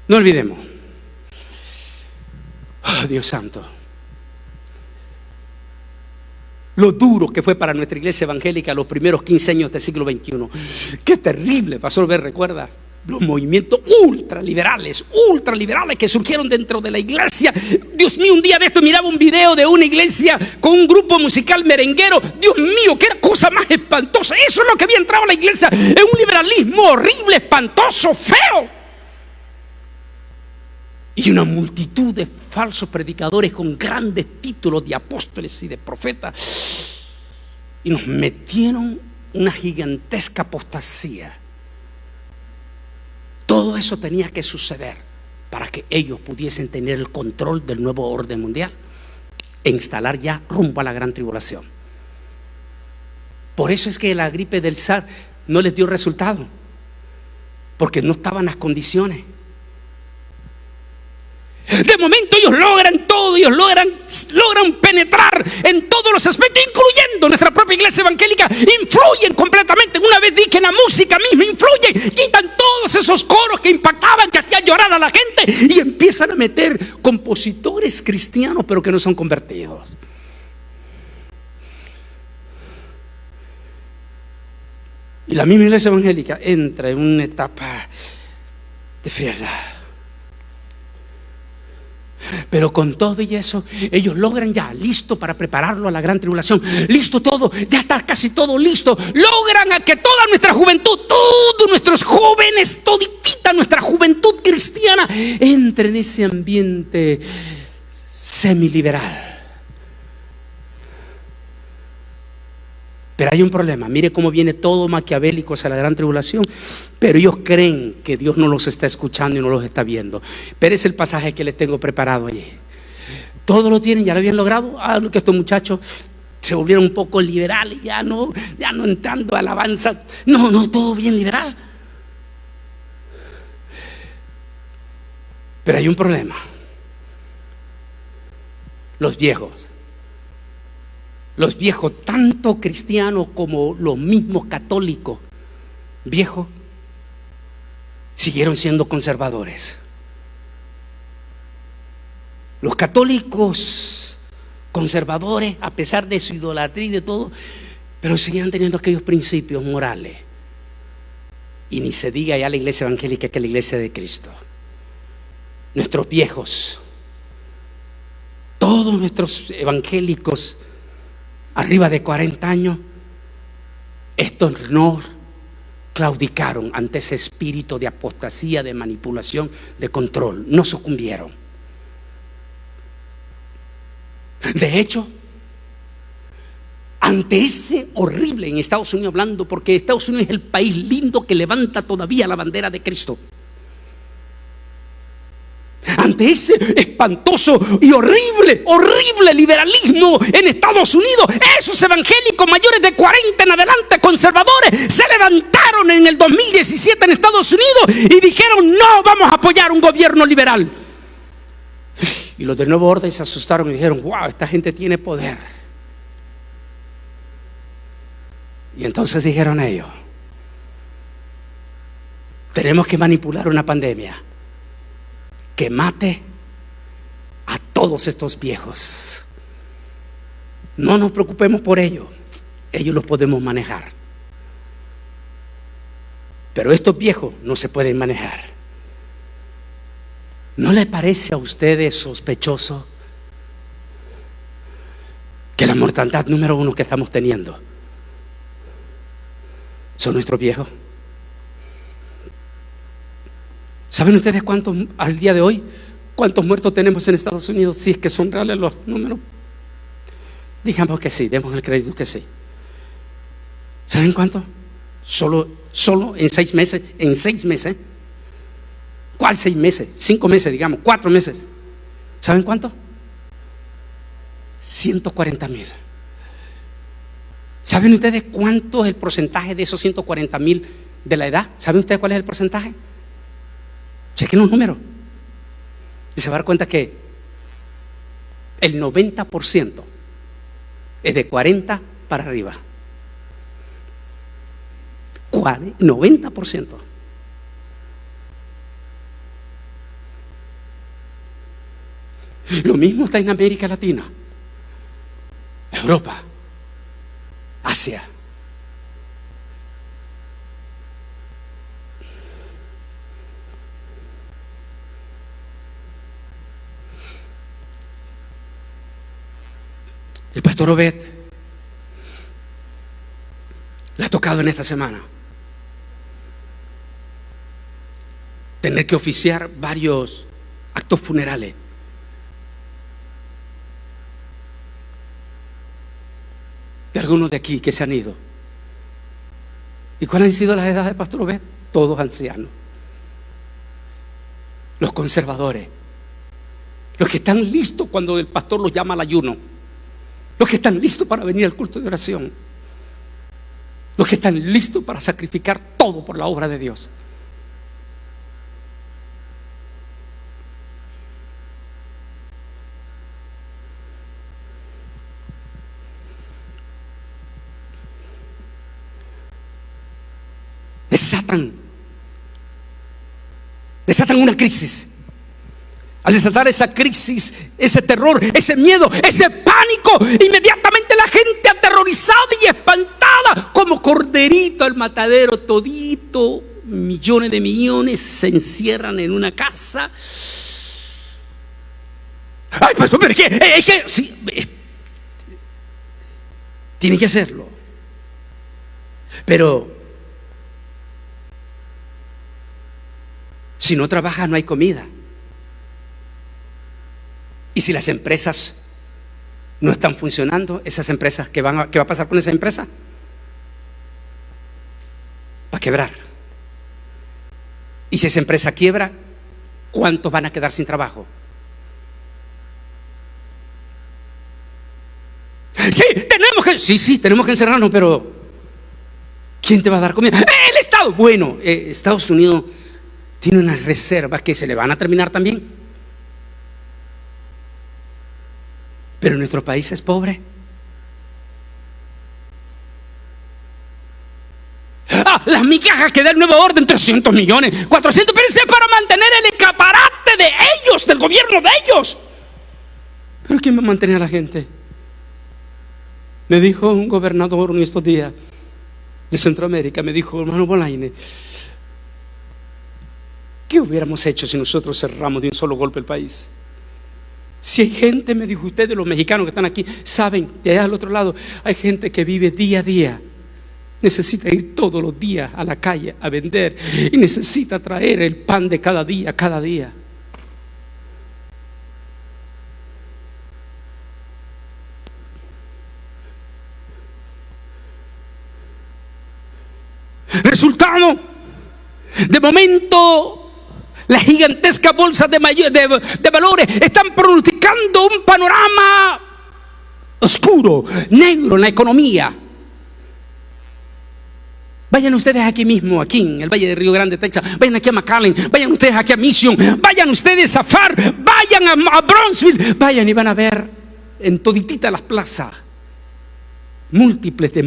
No olvidemos, oh, Dios santo, lo duro que fue para nuestra iglesia evangélica los primeros 15 años del siglo XXI. Qué terrible, Pastor B, recuerda los movimientos ultraliberales que surgieron dentro de la iglesia. Dios mío, un día de esto miraba un video de una iglesia con un grupo musical merenguero. Dios mío, qué cosa más espantosa. Eso es lo que había entrado a la iglesia, en un liberalismo horrible, espantoso, feo. Y una multitud de falsos predicadores con grandes títulos de apóstoles y de profetas. Y nos metieron una gigantesca apostasía. Todo eso tenía que suceder para que ellos pudiesen tener el control del nuevo orden mundial e instalar ya rumbo a la gran tribulación. Por eso es que la gripe del SARS no les dio resultado, porque no estaban las condiciones. De momento ellos logran todo, ellos logran penetrar en todos los aspectos, incluyendo nuestra propia iglesia evangélica. Influyen completamente. Una vez dije que la música misma influye, quitan todos esos coros que impactaban, que hacían llorar a la gente, y empiezan a meter compositores cristianos pero que no son convertidos. Y la misma iglesia evangélica entra en una etapa de frialdad. Pero con todo y eso, ellos logran ya, listo para prepararlo a la gran tribulación, listo todo, ya está casi todo listo. Logran a que toda nuestra juventud, todos nuestros jóvenes, toditita nuestra juventud cristiana entre en ese ambiente semiliberal. Pero hay un problema. Mire cómo viene todo maquiavélicos a la gran tribulación, pero ellos creen que Dios no los está escuchando y no los está viendo. Pero es el pasaje que les tengo preparado allí. Todo lo tienen, ya lo habían logrado. Que estos muchachos se volvieron un poco liberales, ya no entrando a alabanza. No, todo bien liberal. Pero hay un problema. Los viejos, tanto cristianos como los mismos católicos viejos, siguieron siendo conservadores. Los católicos conservadores, a pesar de su idolatría y de todo, pero seguían teniendo aquellos principios morales. Y ni se diga ya la iglesia evangélica que la iglesia de Cristo. Nuestros viejos, todos nuestros evangélicos arriba de 40 años, estos no claudicaron ante ese espíritu de apostasía, de manipulación, de control. No sucumbieron. De hecho, ante ese horrible, en Estados Unidos hablando, porque Estados Unidos es el país lindo que levanta todavía la bandera de Cristo. Ante ese espantoso y horrible liberalismo en Estados Unidos, esos evangélicos mayores de 40 en adelante, conservadores, se levantaron en el 2017 en Estados Unidos y dijeron: no vamos a apoyar un gobierno liberal. Y los de Nuevo Orden se asustaron y dijeron: wow, esta gente tiene poder. Y entonces dijeron ellos: tenemos que manipular una pandemia que mate a todos estos viejos. No nos preocupemos por ellos, ellos los podemos manejar. Pero estos viejos no se pueden manejar. ¿No le parece a ustedes sospechoso que la mortandad número 1 que estamos teniendo son nuestros viejos? ¿Saben ustedes cuántos al día de hoy, cuántos muertos tenemos en Estados Unidos? Si es que son reales los números, digamos que sí, demos el crédito que sí. ¿Saben cuánto? Solo en 6 meses. En 6 meses. ¿Cuál 6 meses? 5 meses, digamos, 4 meses. ¿Saben cuánto? 140,000. ¿Saben ustedes cuánto es el porcentaje de esos 140,000 de la edad? ¿Saben ustedes cuál es el porcentaje? Chequen los números y se va a dar cuenta que el 90% es de 40 para arriba. 90%. Lo mismo está en América Latina, Europa, Asia. El pastor Obed le ha tocado en esta semana tener que oficiar varios actos funerales de algunos de aquí que se han ido. ¿Y cuáles han sido las edades del pastor Obed? Todos ancianos. Los conservadores, los que están listos cuando el pastor los llama al ayuno, los que están listos para venir al culto de oración, los que están listos para sacrificar todo por la obra de Dios. desatan una crisis. Al desatar esa crisis, ese terror, ese miedo, ese pánico, inmediatamente la gente aterrorizada y espantada, como corderito al matadero, todito, millones de millones se encierran en una casa. Ay, pastor, pero es que sí, tiene que hacerlo. Pero si no trabajas, no hay comida. Y si las empresas no están funcionando, esas empresas, ¿qué va a pasar con esa empresa? Va a quebrar. Y si esa empresa quiebra, ¿cuántos van a quedar sin trabajo? Sí, tenemos que encerrarnos, pero ¿quién te va a dar comida? El Estado. Bueno, Estados Unidos tiene unas reservas que se le van a terminar también. Pero nuestro país es pobre. Las migajas que da el nuevo orden, 300 millones, 400, pero es para mantener el escaparate de ellos, del gobierno de ellos. ¿Pero quién va a mantener a la gente? Me dijo un gobernador en estos días de Centroamérica, me dijo: hermano Bolaine, ¿qué hubiéramos hecho si nosotros cerramos de un solo golpe el país? Si hay gente, me dijo, ustedes los mexicanos que están aquí saben, de allá al otro lado hay gente que vive día a día, necesita ir todos los días a la calle a vender y necesita traer el pan de cada día, cada día. Resultado, de momento, las gigantescas bolsas de valores están pronosticando un panorama oscuro, negro en la economía. Vayan ustedes aquí mismo, aquí en el Valle de Río Grande, Texas. Vayan aquí a McAllen, vayan ustedes aquí a Mission, vayan ustedes a Far, vayan a Brownsville, vayan y van a ver en toditita las plazas múltiples de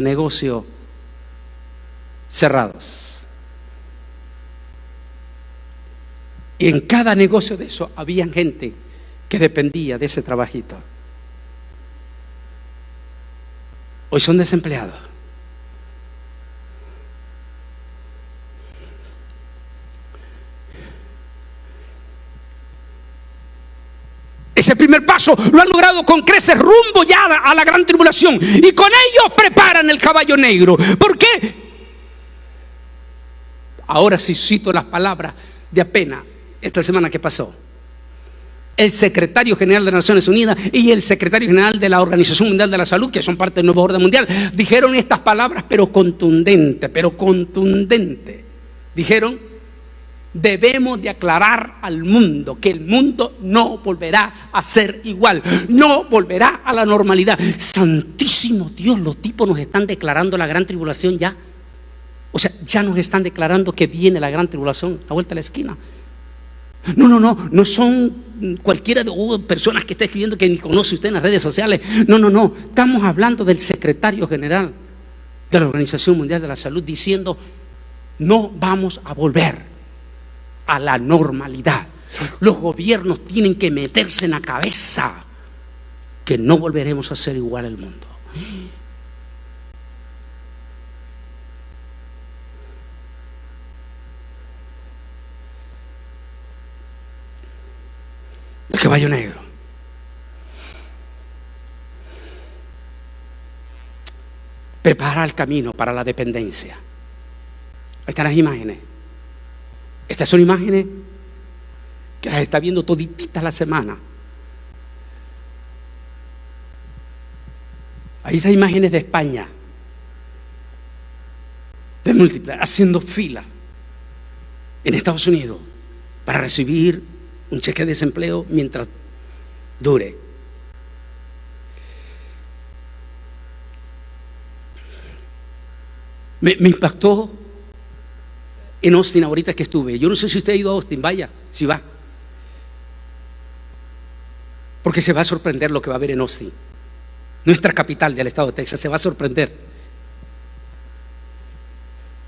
negocios cerrados. Y en cada negocio de eso había gente que dependía de ese trabajito. Hoy son desempleados. Ese primer paso lo han logrado con creces rumbo ya a la gran tribulación. Y con ellos preparan el caballo negro. ¿Por qué? Ahora sí cito las palabras de apenas esta semana que pasó. El secretario general de las Naciones Unidas y el secretario general de la Organización Mundial de la Salud, que son parte del nuevo orden mundial, dijeron estas palabras, pero contundente. Dijeron: debemos de aclarar al mundo que el mundo no volverá a ser igual, no volverá a la normalidad. Santísimo Dios, los tipos nos están declarando la gran tribulación ya. O sea, ya nos están declarando que viene la gran tribulación a vuelta de la esquina. No son cualquiera de personas que está escribiendo que ni conoce usted en las redes sociales. No, estamos hablando del secretario general de la Organización Mundial de la Salud diciendo: no vamos a volver a la normalidad. Los gobiernos tienen que meterse en la cabeza que no volveremos a ser igual al mundo. El caballo negro. Prepara el camino para la dependencia. Ahí están las imágenes. Estas son imágenes que las está viendo todititas la semana. Ahí están imágenes de España, de múltiples, haciendo fila en Estados Unidos para recibir un cheque de desempleo mientras dure. Me impactó en Austin ahorita que estuve. Yo no sé si usted ha ido a Austin, vaya, si va. Porque se va a sorprender lo que va a haber en Austin, nuestra capital del estado de Texas. Se va a sorprender.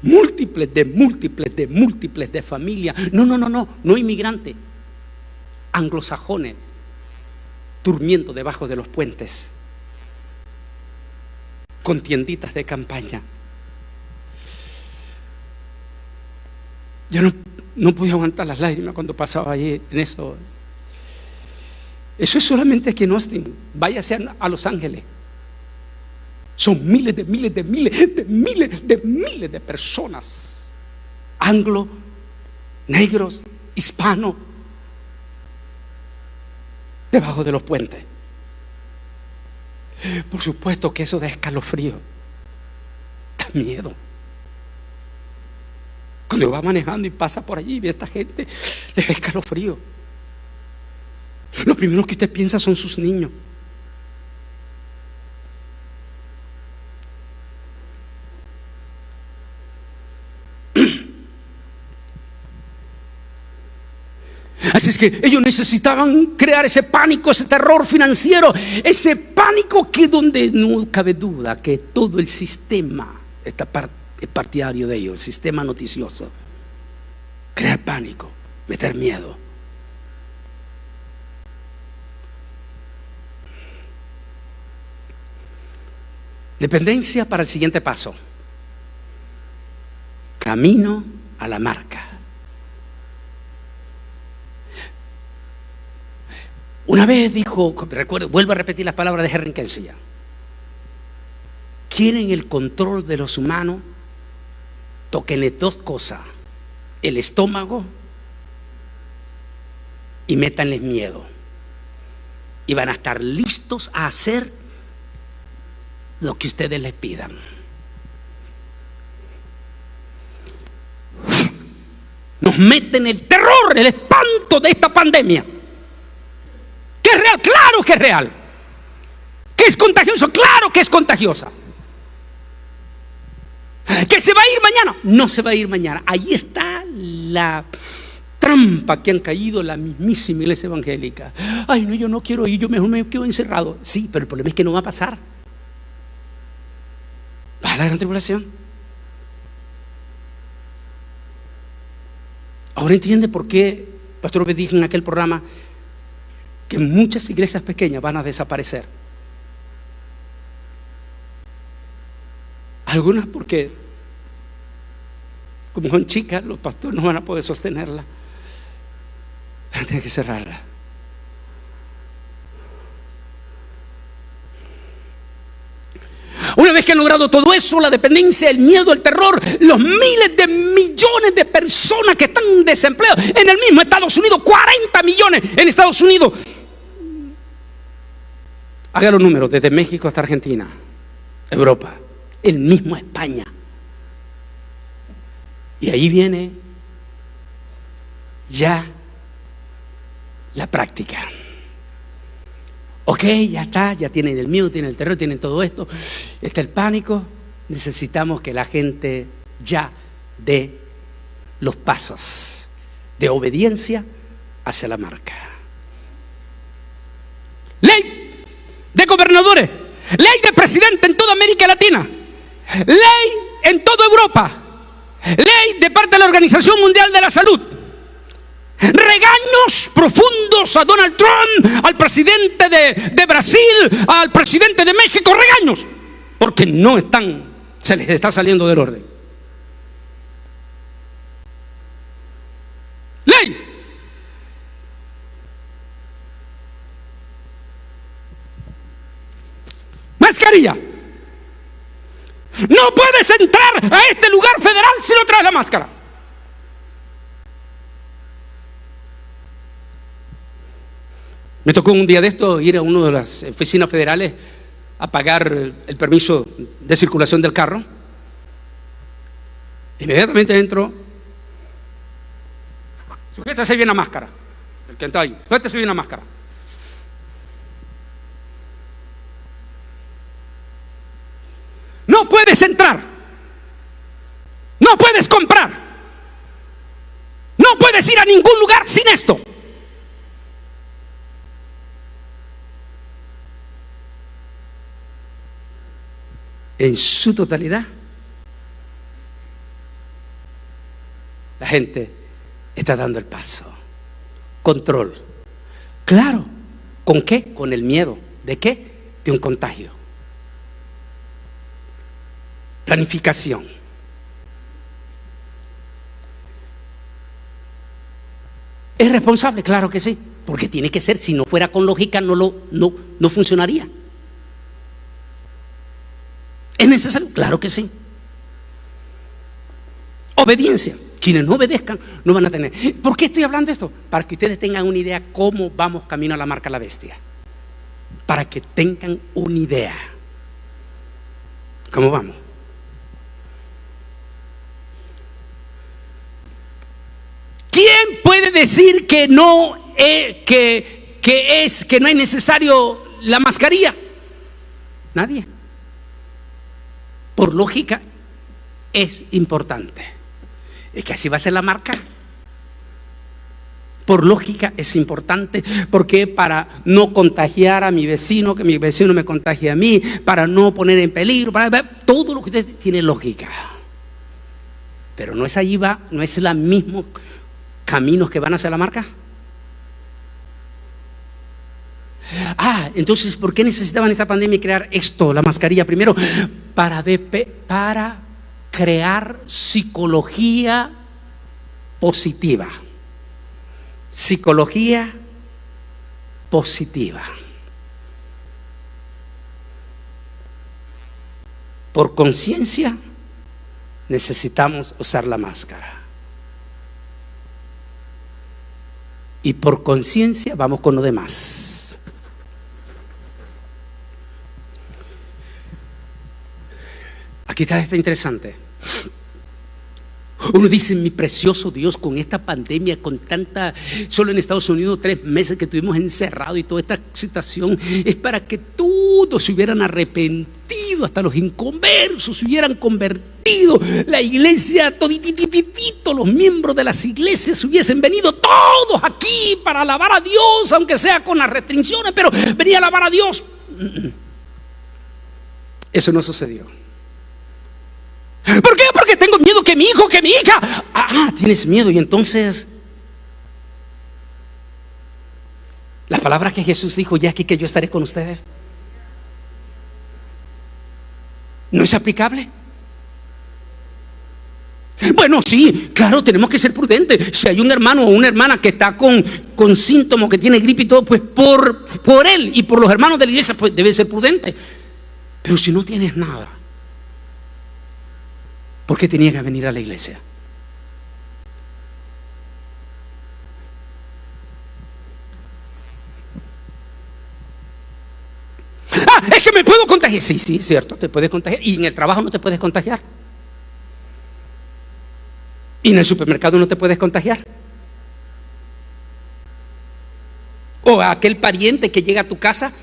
múltiples de familias. No inmigrantes, anglosajones, durmiendo debajo de los puentes, con tienditas de campaña. Yo no podía aguantar las lágrimas cuando pasaba allí en eso. Eso es solamente aquí en Austin. Váyase a Los Ángeles. Son miles de personas, anglo, negros, hispanos, debajo de los puentes. Por supuesto que eso da escalofrío, da miedo. Cuando va manejando y pasa por allí y ve a esta gente, le da escalofrío. Lo primero que usted piensa son sus niños. Así es que ellos necesitaban crear ese pánico, ese terror financiero, ese pánico que donde no cabe duda que todo el sistema es partidario de ellos, el sistema noticioso. Crear pánico, meter miedo. Dependencia para el siguiente paso. Camino a la marca. Una vez dijo, recuerdo, vuelvo a repetir las palabras de Henry Kissinger: quieren el control de los humanos, tóquenle dos cosas: el estómago y métanles miedo, y van a estar listos a hacer lo que ustedes les pidan. Nos meten el terror, el espanto de esta pandemia. ¿Que es real? Claro que es real. ¿Que es contagioso? Claro que es contagiosa. ¿Que se va a ir mañana? No se va a ir mañana. Ahí está la trampa que han caído la mismísima iglesia evangélica. Ay, no, yo no quiero ir, yo mejor me quedo encerrado. Sí, pero el problema es que no va a pasar. ¿Va a la gran tribulación? Ahora entiende por qué Pastor Obed dijo en aquel programa que muchas iglesias pequeñas van a desaparecer. Algunas porque, como son chicas, los pastores no van a poder sostenerla. Van a tener que cerrarla. Una vez que han logrado todo eso, la dependencia, el miedo, el terror, los miles de millones de personas que están desempleadas en el mismo Estados Unidos, 40 millones en Estados Unidos. Haga los números, desde México hasta Argentina, Europa, el mismo España. Y ahí viene ya la práctica. Ok, ya está, ya tienen el miedo, tienen el terror, tienen todo esto, está el pánico. Necesitamos que la gente ya dé los pasos de obediencia hacia la marca. Ley de gobernadores, ley de presidente en toda América Latina, ley en toda Europa, ley de parte de la Organización Mundial de la Salud. Regaños profundos a Donald Trump, al presidente de Brasil, al presidente de México, regaños, porque no están, se les está saliendo del orden. Ley. Mascarilla. No puedes entrar a este lugar federal si no traes la máscara. Me tocó un día de esto ir a una de las oficinas federales a pagar el permiso de circulación del carro. Inmediatamente entro. Sujétese bien la máscara. El que está ahí, sujétese bien la máscara. No puedes entrar. No puedes comprar. No puedes ir a ningún lugar sin esto. En su totalidad, la gente está dando el paso. Control. Claro. ¿Con qué? Con el miedo. ¿De qué? De un contagio. Planificación. ¿Es responsable? Claro que sí. Porque tiene que ser. Si no fuera con lógica, no funcionaría. ¿Es necesario? Claro que sí. Obediencia. Quienes no obedezcan no van a tener. ¿Por qué estoy hablando de esto? Para que ustedes tengan una idea cómo vamos camino a la marca de la bestia. Para que tengan una idea. ¿Cómo vamos? ¿Quién puede decir que no es necesario la mascarilla? Nadie. Por lógica es importante. Es que así va a ser la marca. Por lógica es importante, porque para no contagiar a mi vecino, que mi vecino me contagie a mí, para no poner en peligro, para todo lo que usted tiene lógica. Pero no es allí va, no es el mismo camino que van hacia la marca. Entonces, ¿por qué necesitaban esta pandemia y crear esto, la mascarilla? Primero, para crear psicología positiva. Psicología positiva. Por conciencia necesitamos usar la máscara. Y por conciencia vamos con lo demás. Aquí está interesante. Uno dice, mi precioso Dios, con esta pandemia, con tanta, solo en Estados Unidos 3 meses que estuvimos encerrados y toda esta situación, es para que todos se hubieran arrepentido, hasta los inconversos se hubieran convertido, la iglesia, toditititito, los miembros de las iglesias hubiesen venido todos aquí para alabar a Dios, aunque sea con las restricciones, pero venía a alabar a Dios. Eso no sucedió. ¿Por qué? Porque tengo miedo que mi hijo, que mi hija. Tienes miedo. Y entonces las palabras que Jesús dijo, ya aquí que yo estaré con ustedes, ¿no es aplicable? Bueno, sí, claro, tenemos que ser prudentes. Si hay un hermano o una hermana que está con síntomas, que tiene gripe y todo, pues por él y por los hermanos de la iglesia, pues debe ser prudente. Pero si no tienes nada, ¿por qué tenía que venir a la iglesia? Es que me puedo contagiar. Sí, cierto, te puedes contagiar. Y en el trabajo no te puedes contagiar. Y en el supermercado no te puedes contagiar. O a aquel pariente que llega a tu casa.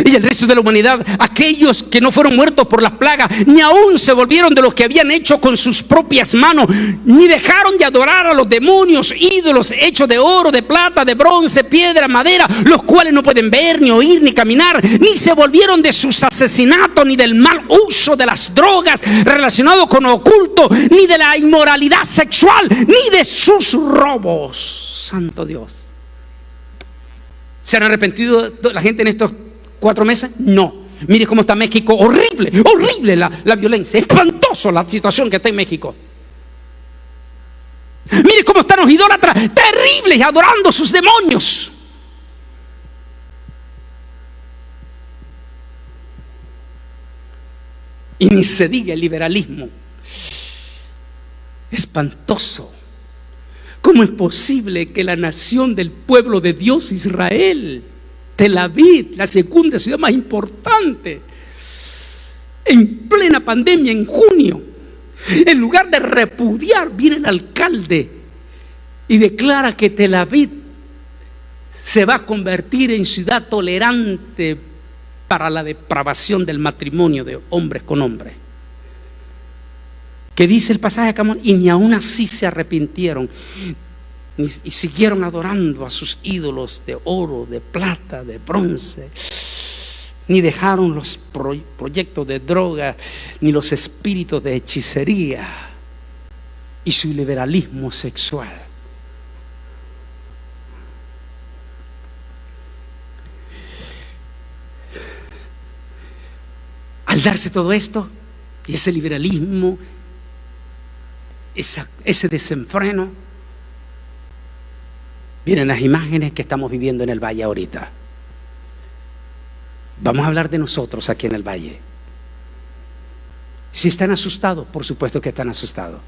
Y el resto de la humanidad, aquellos que no fueron muertos por las plagas, ni aún se volvieron de los que habían hecho con sus propias manos, ni dejaron de adorar a los demonios, ídolos hechos de oro, de plata, de bronce, piedra, madera, los cuales no pueden ver, ni oír, ni caminar, ni se volvieron de sus asesinatos, ni del mal uso de las drogas relacionado con lo oculto, ni de la inmoralidad sexual, ni de sus robos. Santo Dios. ¿Se han arrepentido la gente en estos 4 meses? No. Mire cómo está México. Horrible, horrible la violencia. Espantoso la situación que está en México. Mire cómo están los idólatras, terribles, adorando sus demonios. Y ni se diga el liberalismo. Espantoso. ¿Cómo es posible que la nación del pueblo de Dios, Israel, Tel Aviv, la segunda ciudad más importante, en plena pandemia, en junio, en lugar de repudiar, viene el alcalde y declara que Tel Aviv se va a convertir en ciudad tolerante para la depravación del matrimonio de hombres con hombres? ¿Qué dice el pasaje acá? Y ni aún así se arrepintieron. y siguieron adorando a sus ídolos de oro, de plata, de bronce, ni dejaron los proyectos de droga, ni los espíritus de hechicería y su liberalismo sexual. Al darse todo esto y ese liberalismo, ese desenfreno, vienen las imágenes que estamos viviendo en el valle ahorita. Vamos a hablar de nosotros aquí en el valle. Si están asustados, por supuesto que están asustados.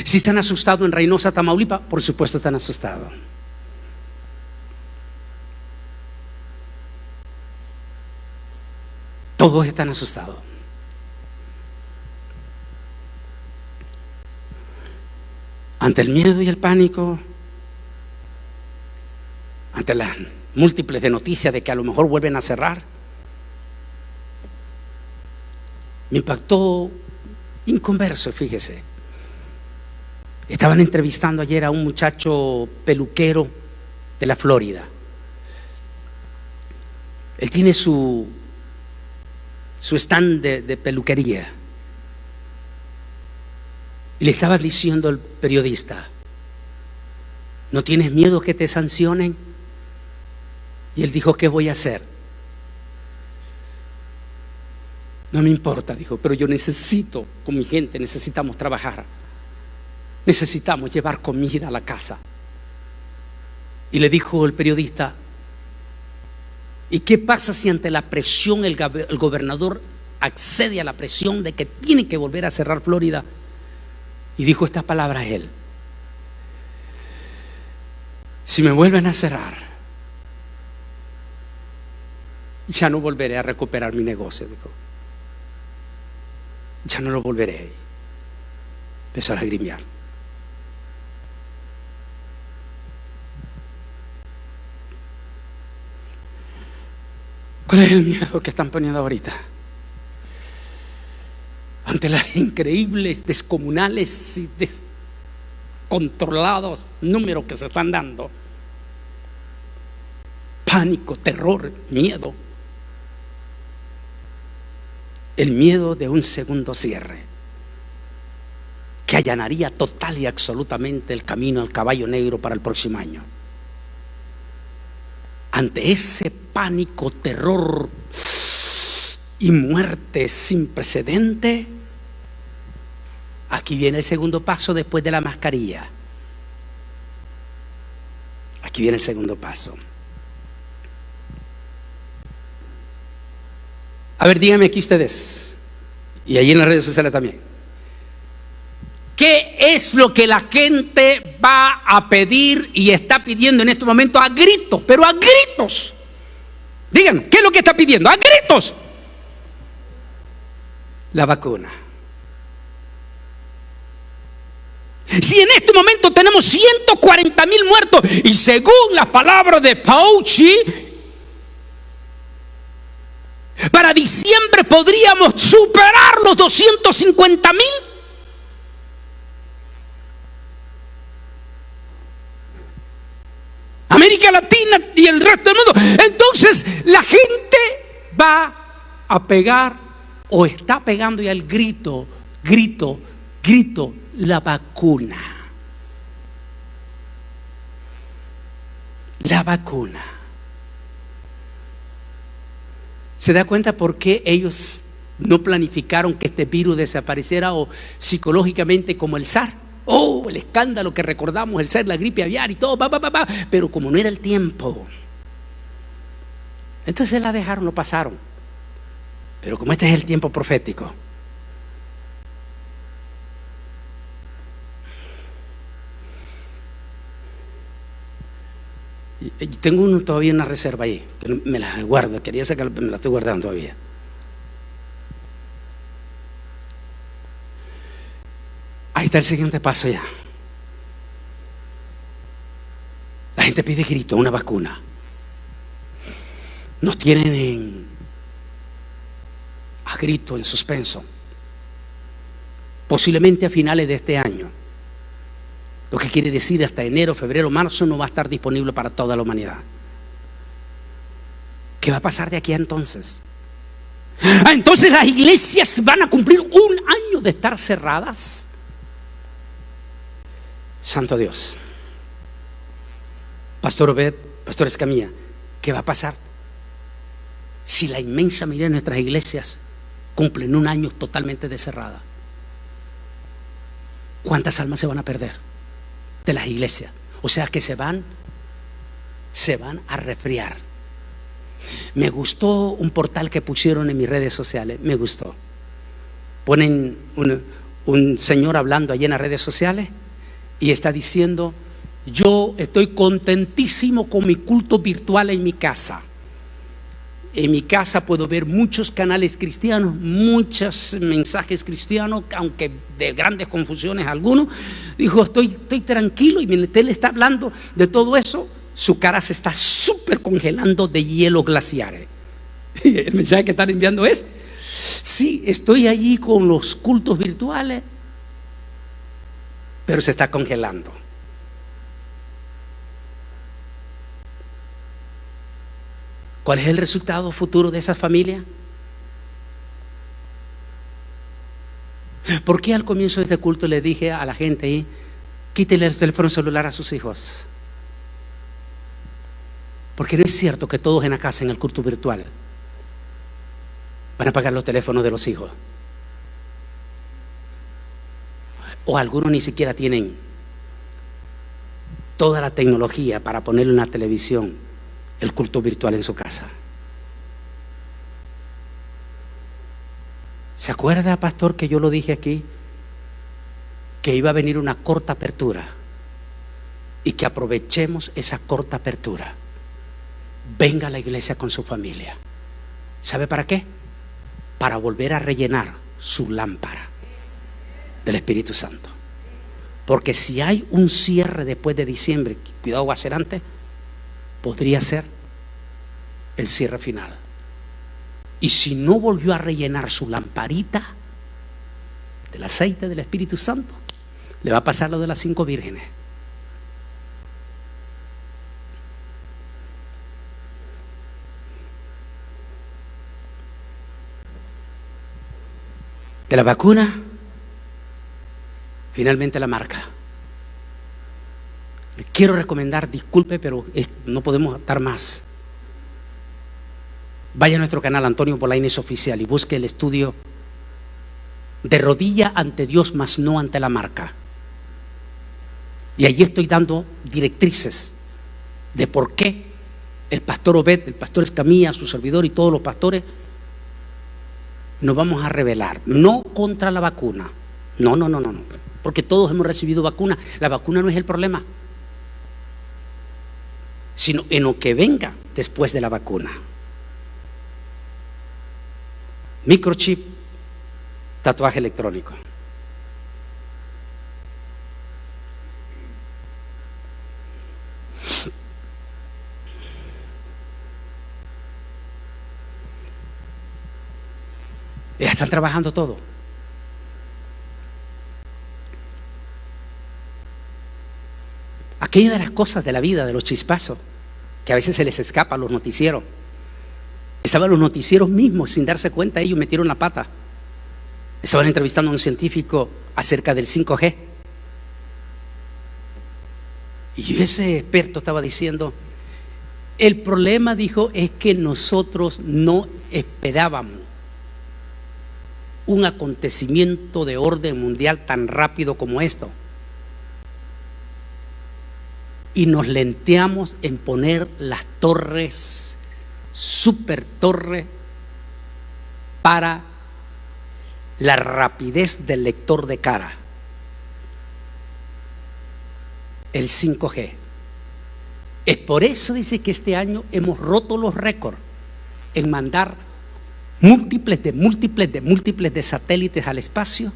Si están asustados en Reynosa, Tamaulipas, por supuesto están asustados. Todos están asustados. Ante el miedo y el pánico, ante las múltiples de noticias de que a lo mejor vuelven a cerrar, me impactó inconverso, fíjese. Estaban entrevistando ayer a un muchacho peluquero de la Florida. Él tiene su stand de peluquería. Y le estaba diciendo el periodista: ¿no tienes miedo que te sancionen? Y él dijo: ¿qué voy a hacer? No me importa, dijo, pero yo necesito, con mi gente necesitamos trabajar, necesitamos llevar comida a la casa. Y le dijo el periodista: ¿y qué pasa si ante la presión el gobernador accede a la presión de que tiene que volver a cerrar Florida? Y dijo estas palabras él: si me vuelven a cerrar, ya no volveré a recuperar mi negocio, dijo. Ya no lo volveré. Empezó a lagrimear. ¿Cuál es el miedo que están poniendo ahorita? Ante las increíbles, descomunales y descontrolados números que se están dando. Pánico, terror, miedo. El miedo de un segundo cierre que allanaría total y absolutamente el camino al caballo negro para el próximo año. Ante ese pánico, terror y muerte sin precedente, aquí viene el segundo paso después de la mascarilla. Aquí viene el segundo paso. A ver, díganme aquí ustedes, y allí en las redes sociales también, ¿qué es lo que la gente va a pedir y está pidiendo en este momento a gritos? Pero a gritos. Digan, ¿qué es lo que está pidiendo? A gritos. La vacuna. Si en este momento tenemos 140,000 muertos y según las palabras de Fauci, para diciembre podríamos superar los 250,000. América Latina y el resto del mundo. Entonces la gente va a pegar o está pegando ya el grito, la vacuna. La vacuna. ¿Se da cuenta por qué ellos no planificaron que este virus desapareciera o psicológicamente como el SARS? Oh, el escándalo que recordamos, el SARS, la gripe aviar y todo, pero como no era el tiempo, entonces la dejaron, lo pasaron. Pero como este es el tiempo profético, y tengo todavía una reserva ahí, que me la guardo, quería sacarla, pero me la estoy guardando todavía. Ahí está el siguiente paso ya. La gente pide grito, una vacuna. Nos tienen a grito, en suspenso. posiblemente a finales de este año. Lo que quiere decir hasta enero, febrero, marzo no va a estar disponible para toda la humanidad. ¿Qué va a pasar de aquí a entonces? Entonces las iglesias van a cumplir un año de estar cerradas. Santo Dios. Pastor Obed, Pastor Escamilla, ¿qué va a pasar si la inmensa mayoría de nuestras iglesias cumplen un año totalmente de cerrada? ¿Cuántas almas se van a perder de las iglesias? O sea que se van a resfriar. Me gustó un portal que pusieron en mis redes sociales, me gustó. Ponen un señor hablando allí en las redes sociales y está diciendo: yo estoy contentísimo con mi culto virtual en mi casa. En mi casa puedo ver muchos canales cristianos, muchos mensajes cristianos, aunque de grandes confusiones algunos. Dijo: estoy tranquilo. Y mientras él está hablando de todo eso, su cara se está súper congelando de hielos glaciares. El mensaje que están enviando es: sí, estoy allí con los cultos virtuales, pero se está congelando. ¿Cuál es el resultado futuro de esas familias? ¿Por qué al comienzo de este culto le dije a la gente ahí: quítele el teléfono celular a sus hijos? Porque no es cierto que todos en la casa, en el culto virtual, van a apagar los teléfonos de los hijos. O algunos ni siquiera tienen toda la tecnología para ponerle una televisión, el culto virtual en su casa. ¿Se acuerda, pastor, que yo lo dije aquí? Que iba a venir una corta apertura y que aprovechemos esa corta apertura. Venga a la iglesia con su familia. ¿Sabe para qué? Para volver a rellenar su lámpara del Espíritu Santo. Porque si hay un cierre después de diciembre, cuidado, va a ser antes, podría ser el cierre final. Y si no volvió a rellenar su lamparita del aceite del Espíritu Santo, le va a pasar lo de las 5 vírgenes. De la vacuna, finalmente la marca. Le quiero recomendar, disculpe, pero no podemos dar más. Vaya a nuestro canal Antonio Polaines Oficial y busque el estudio De rodilla ante Dios, mas no ante la marca. Y allí estoy dando directrices de por qué el pastor Obed, el pastor Escamilla, su servidor y todos los pastores nos vamos a rebelar, no contra la vacuna, no, porque todos hemos recibido vacuna. La vacuna no es el problema, sino en lo que venga después de la vacuna. Microchip, tatuaje electrónico. Ya están trabajando todo. Aquella de las cosas de la vida, de los chispazos, que a veces se les escapa a los noticieros. Estaban los noticieros mismos, sin darse cuenta, ellos metieron la pata. Estaban entrevistando a un científico acerca del 5G. Y ese experto estaba diciendo, el problema, dijo, es que nosotros no esperábamos un acontecimiento de orden mundial tan rápido como esto. Y nos lenteamos en poner las torres, super torres, para la rapidez del lector de cara. El 5G. Es por eso, dice, que este año hemos roto los récords en mandar múltiples de satélites al espacio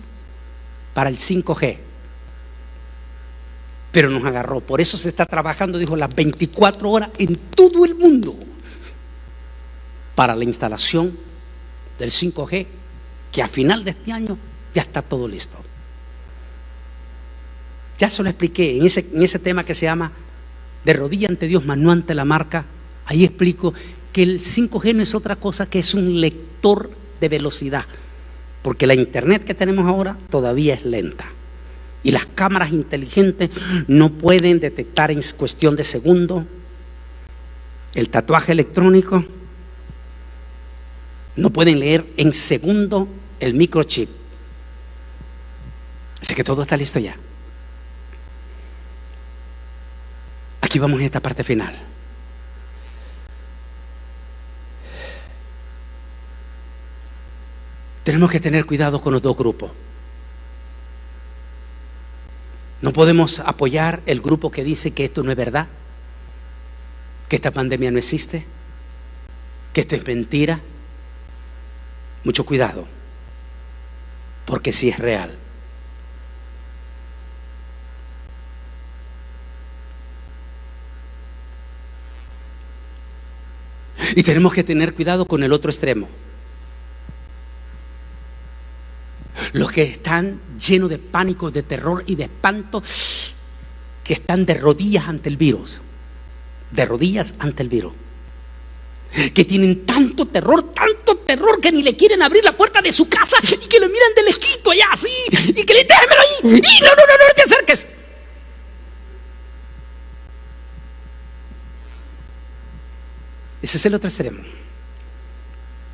para el 5G. Pero nos agarró. Por eso se está trabajando, dijo, las 24 horas en todo el mundo para la instalación del 5G, que a final de este año ya está todo listo. Ya se lo expliqué en ese tema que se llama de rodilla ante Dios, mas no ante la marca. Ahí explico que el 5G no es otra cosa que es un lector de velocidad, porque la internet que tenemos ahora todavía es lenta y las cámaras inteligentes no pueden detectar en cuestión de segundos. El tatuaje electrónico no pueden leer en segundo el microchip. Así que todo está listo ya. Aquí vamos en esta parte final. Tenemos que tener cuidado con los dos grupos. No podemos apoyar el grupo que dice que esto no es verdad, que esta pandemia no existe, que esto es mentira. Mucho cuidado, porque sí es real. Y tenemos que tener cuidado con el otro extremo. Los que están llenos de pánico, de terror y de espanto, que están de rodillas ante el virus. De rodillas ante el virus. Que tienen tanto terror que ni le quieren abrir la puerta de su casa y que lo miran de lejito allá así y que le déjamelo ahí y no te acerques. Ese es el otro extremo.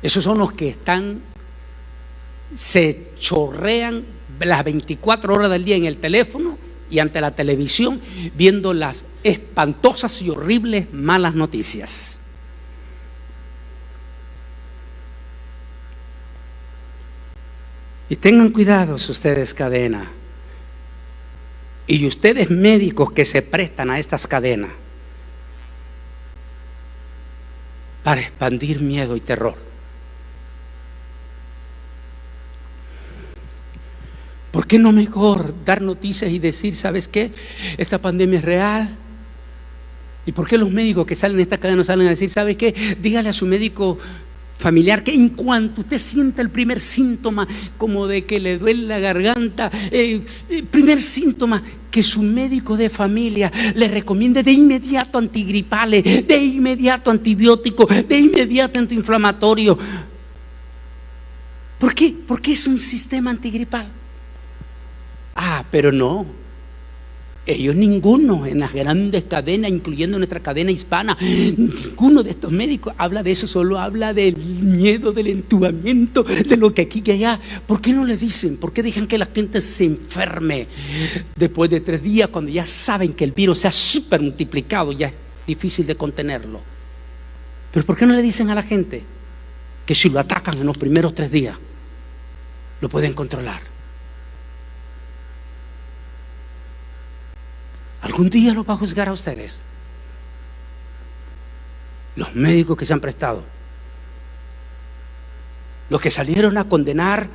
Esos son los que se chorrean las 24 horas del día en el teléfono y ante la televisión viendo las espantosas y horribles malas noticias. Y tengan cuidado ustedes, cadena, y ustedes médicos que se prestan a estas cadenas para expandir miedo y terror. ¿Por qué no mejor dar noticias y decir, ¿sabes qué? Esta pandemia es real. ¿Y por qué los médicos que salen de esta cadena no salen a decir, ¿sabes qué? Dígale a su médico familiar que en cuanto usted sienta el primer síntoma, como de que le duele la garganta, primer síntoma, que su médico de familia le recomiende de inmediato antigripales, de inmediato antibióticos, de inmediato antiinflamatorio. ¿Por qué? Porque es un sistema antigripal. Pero no. Ellos ninguno en las grandes cadenas, incluyendo nuestra cadena hispana, ninguno de estos médicos habla de eso, solo habla del miedo, del entubamiento, de lo que aquí y allá. ¿Por qué no le dicen? ¿Por qué dejan que la gente se enferme después de 3 días cuando ya saben que el virus se ha súper multiplicado, ya es difícil de contenerlo? Pero ¿por qué no le dicen a la gente que si lo atacan en los primeros 3 días, lo pueden controlar? Algún día los va a juzgar a ustedes, los médicos que se han prestado, los que salieron a condenar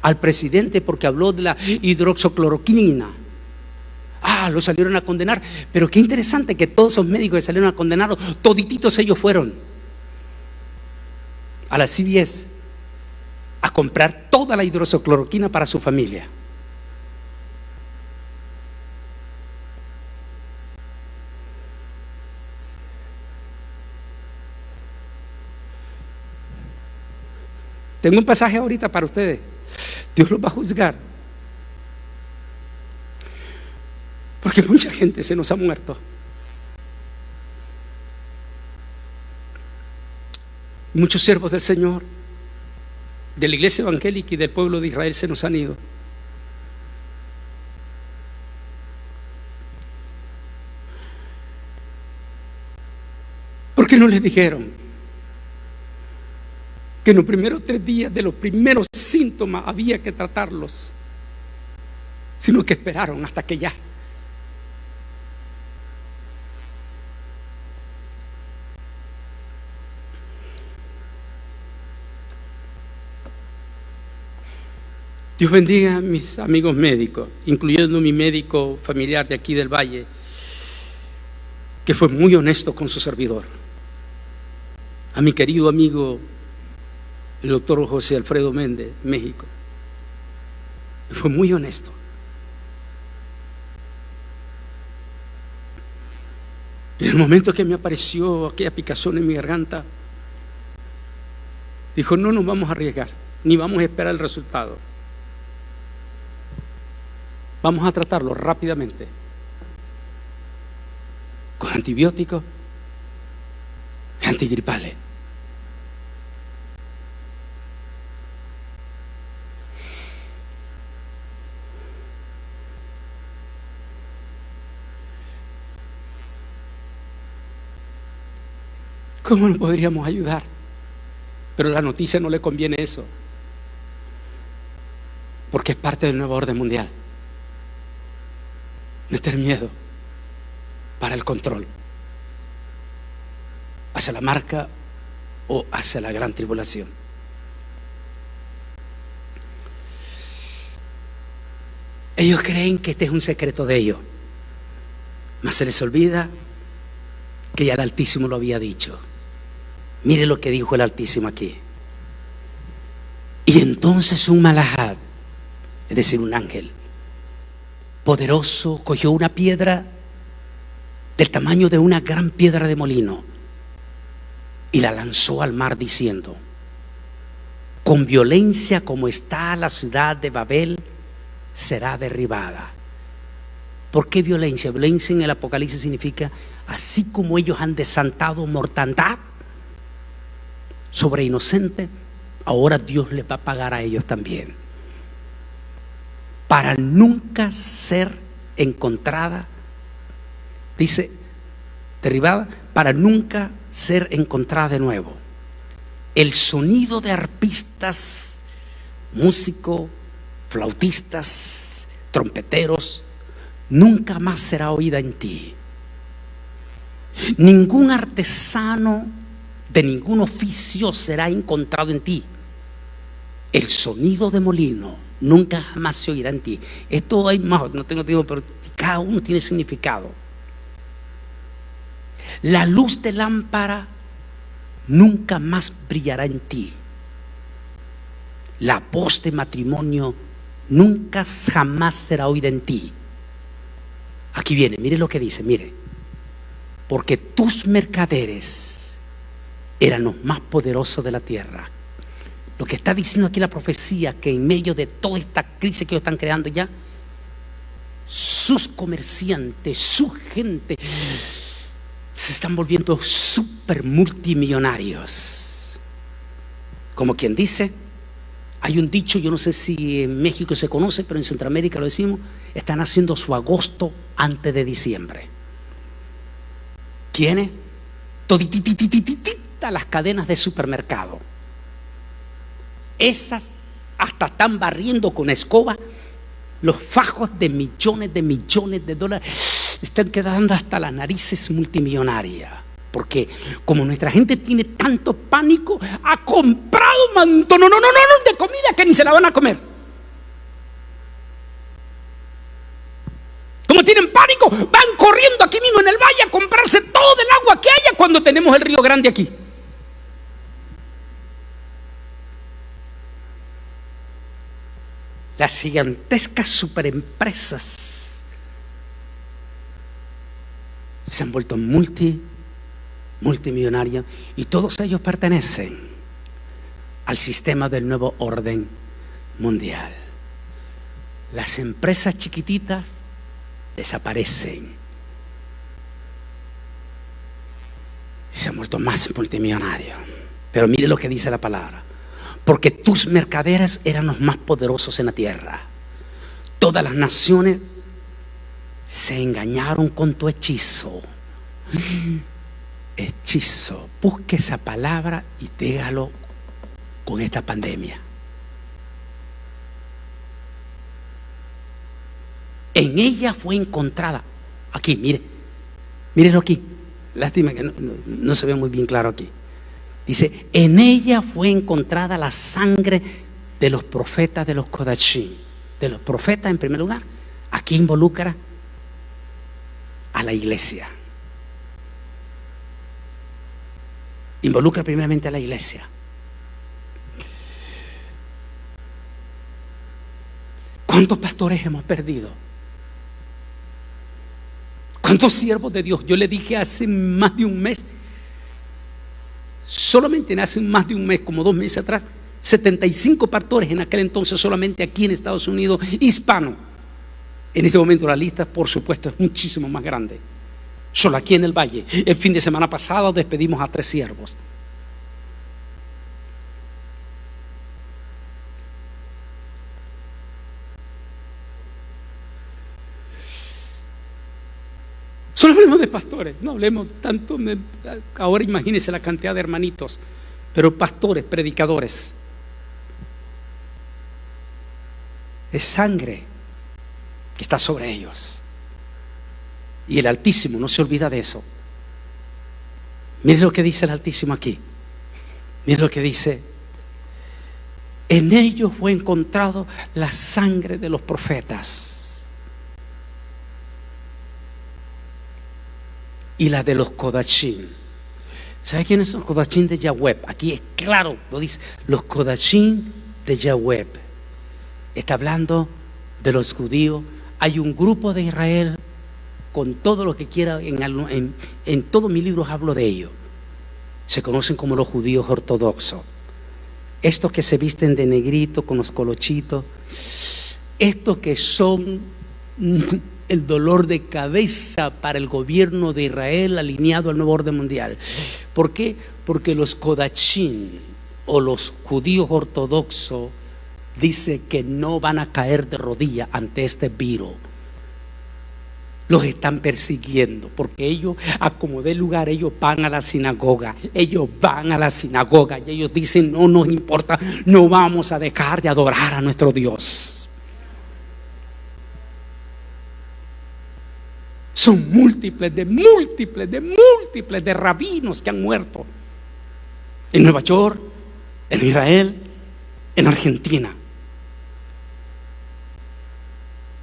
al presidente porque habló de la hidroxicloroquina. Lo salieron a condenar, pero qué interesante que todos esos médicos que salieron a condenarlo, todititos ellos fueron a la CVS a comprar toda la hidroxicloroquina para su familia. Tengo un pasaje ahorita para ustedes. Dios los va a juzgar. Porque mucha gente se nos ha muerto. Muchos siervos del Señor, de la iglesia evangélica y del pueblo de Israel se nos han ido. ¿Por qué no les dijeron que en los primeros 3 días de los primeros síntomas había que tratarlos, sino que esperaron hasta que ya? Dios bendiga a mis amigos médicos, incluyendo mi médico familiar de aquí del Valle, que fue muy honesto con su servidor. A mi querido amigo el doctor José Alfredo Méndez, México, fue muy honesto. En el momento que me apareció aquella picazón en mi garganta, dijo, no nos vamos a arriesgar, ni vamos a esperar el resultado. Vamos a tratarlo rápidamente, con antibióticos, antigripales. ¿Cómo nos podríamos ayudar? Pero a la noticia no le conviene eso, porque es parte del nuevo orden mundial. Meter miedo para el control hacia la marca o hacia la gran tribulación. Ellos creen que este es un secreto de ellos, mas se les olvida que ya el Altísimo lo había dicho. Mire lo que dijo el Altísimo aquí. Y entonces un malajad, es decir, un ángel poderoso, cogió una piedra del tamaño de una gran piedra de molino y la lanzó al mar diciendo, con violencia como está la ciudad de Babel, será derribada. ¿Por qué violencia? Violencia en el Apocalipsis significa, así como ellos han desatado mortandad sobre inocentes, ahora Dios les va a pagar a ellos también, para nunca ser encontrada, dice, derribada, para nunca ser encontrada de nuevo. El sonido de arpistas, músicos, flautistas, trompeteros, nunca más será oída en ti. Ningún artesano de ningún oficio será encontrado en ti. El sonido de molino nunca jamás se oirá en ti. Esto hay más, no tengo tiempo, pero cada uno tiene significado. La luz de lámpara nunca más brillará en ti. La voz de matrimonio nunca jamás será oída en ti. Aquí viene, mire lo que dice, mire. Porque tus mercaderes eran los más poderosos de la tierra. Lo que está diciendo aquí la profecía, que en medio de toda esta crisis que ellos están creando ya, sus comerciantes, su gente se están volviendo súper multimillonarios. Como quien dice, hay un dicho, yo no sé si en México se conoce, pero en Centroamérica lo decimos, están haciendo su agosto antes de diciembre. ¿Quiénes? Todititititita las cadenas de supermercado. Esas hasta están barriendo con escoba los fajos de millones de dólares. Están quedando hasta las narices multimillonarias. Porque como nuestra gente tiene tanto pánico, ha comprado un montón de comida que ni se la van a comer. Como tienen pánico, van corriendo aquí mismo en el valle a comprarse todo el agua que haya cuando tenemos el Río Grande aquí. Las gigantescas superempresas se han vuelto multimillonarias y todos ellos pertenecen al sistema del nuevo orden mundial. Las empresas chiquititas desaparecen, se han vuelto más multimillonarios. Pero mire lo que dice la palabra: porque tus mercaderes eran los más poderosos en la tierra. Todas las naciones se engañaron con tu hechizo. Hechizo. Busque esa palabra y dígalo con esta pandemia. En ella fue encontrada. Aquí, mírelo aquí. Lástima que no se ve muy bien claro aquí. Dice, en ella fue encontrada la sangre de los profetas de los Kodashim. De los profetas en primer lugar. Aquí involucra a la iglesia. Involucra primeramente a la iglesia. ¿Cuántos pastores hemos perdido? ¿Cuántos siervos de Dios? Yo le dije hace más de un mes, solamente hace más de un mes, como 2 meses atrás, 75 pastores en aquel entonces, solamente aquí en Estados Unidos, hispano. En este momento la lista, por supuesto, es muchísimo más grande. Solo aquí en el Valle, el fin de semana pasado despedimos a 3 siervos. Solo hablemos de pastores, no hablemos tanto. Ahora imagínense la cantidad de hermanitos, pero pastores, predicadores. Es sangre que está sobre ellos. Y el Altísimo no se olvida de eso. Mire lo que dice el Altísimo aquí. Mire lo que dice: en ellos fue encontrado la sangre de los profetas y la de los Kodachim. ¿Sabe quiénes son los Kodachim de Yahweh? Aquí es claro, lo dice: los Kodachim de Yahweh. Está hablando de los judíos. Hay un grupo de Israel, con todo lo que quiera, en todos mis libros hablo de ellos. Se conocen como los judíos ortodoxos. Estos que se visten de negrito con los colochitos, estos que son el dolor de cabeza para el gobierno de Israel alineado al nuevo orden mundial. ¿Por qué? Porque los Kodachim o los judíos ortodoxos dice que no van a caer de rodillas ante este virus. Los están persiguiendo porque ellos, a como dé lugar, ellos van a la sinagoga. Ellos van a la sinagoga y ellos dicen: no nos importa, no vamos a dejar de adorar a nuestro Dios. Son múltiples de rabinos que han muerto en Nueva York, en Israel, en Argentina.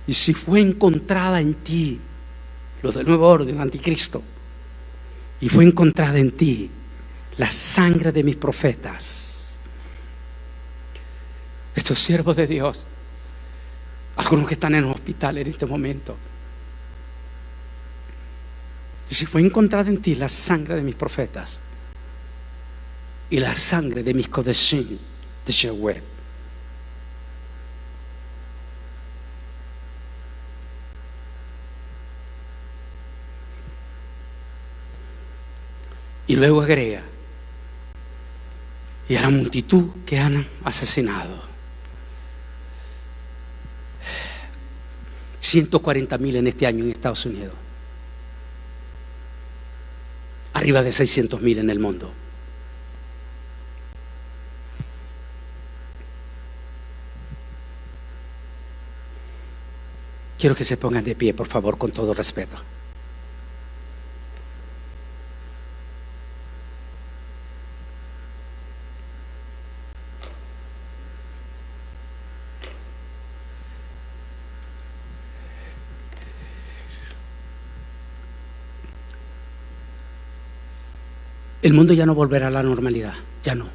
Y si fue encontrada en ti, los del nuevo orden, anticristo, y fue encontrada en ti la sangre de mis profetas, estos siervos de Dios, algunos que están en el hospital en este momento, y si fue encontrada en ti la sangre de mis profetas y la sangre de mis Kodeshim de Yahweh, y luego agrega: y a la multitud que han asesinado. 140,000 en este año en Estados Unidos. Arriba de 600,000 en el mundo. Quiero que se pongan de pie, por favor, con todo respeto. El mundo ya no volverá a la normalidad, ya no.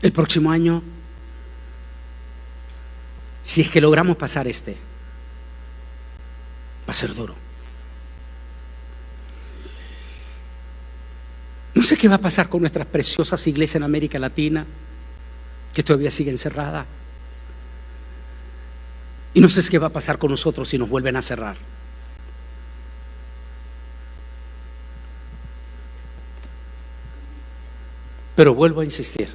El próximo año, si es que logramos pasar va a ser duro. No sé qué va a pasar con nuestras preciosas iglesias en América Latina, que todavía siguen cerradas. Y no sé qué va a pasar con nosotros si nos vuelven a cerrar. Pero vuelvo a insistir: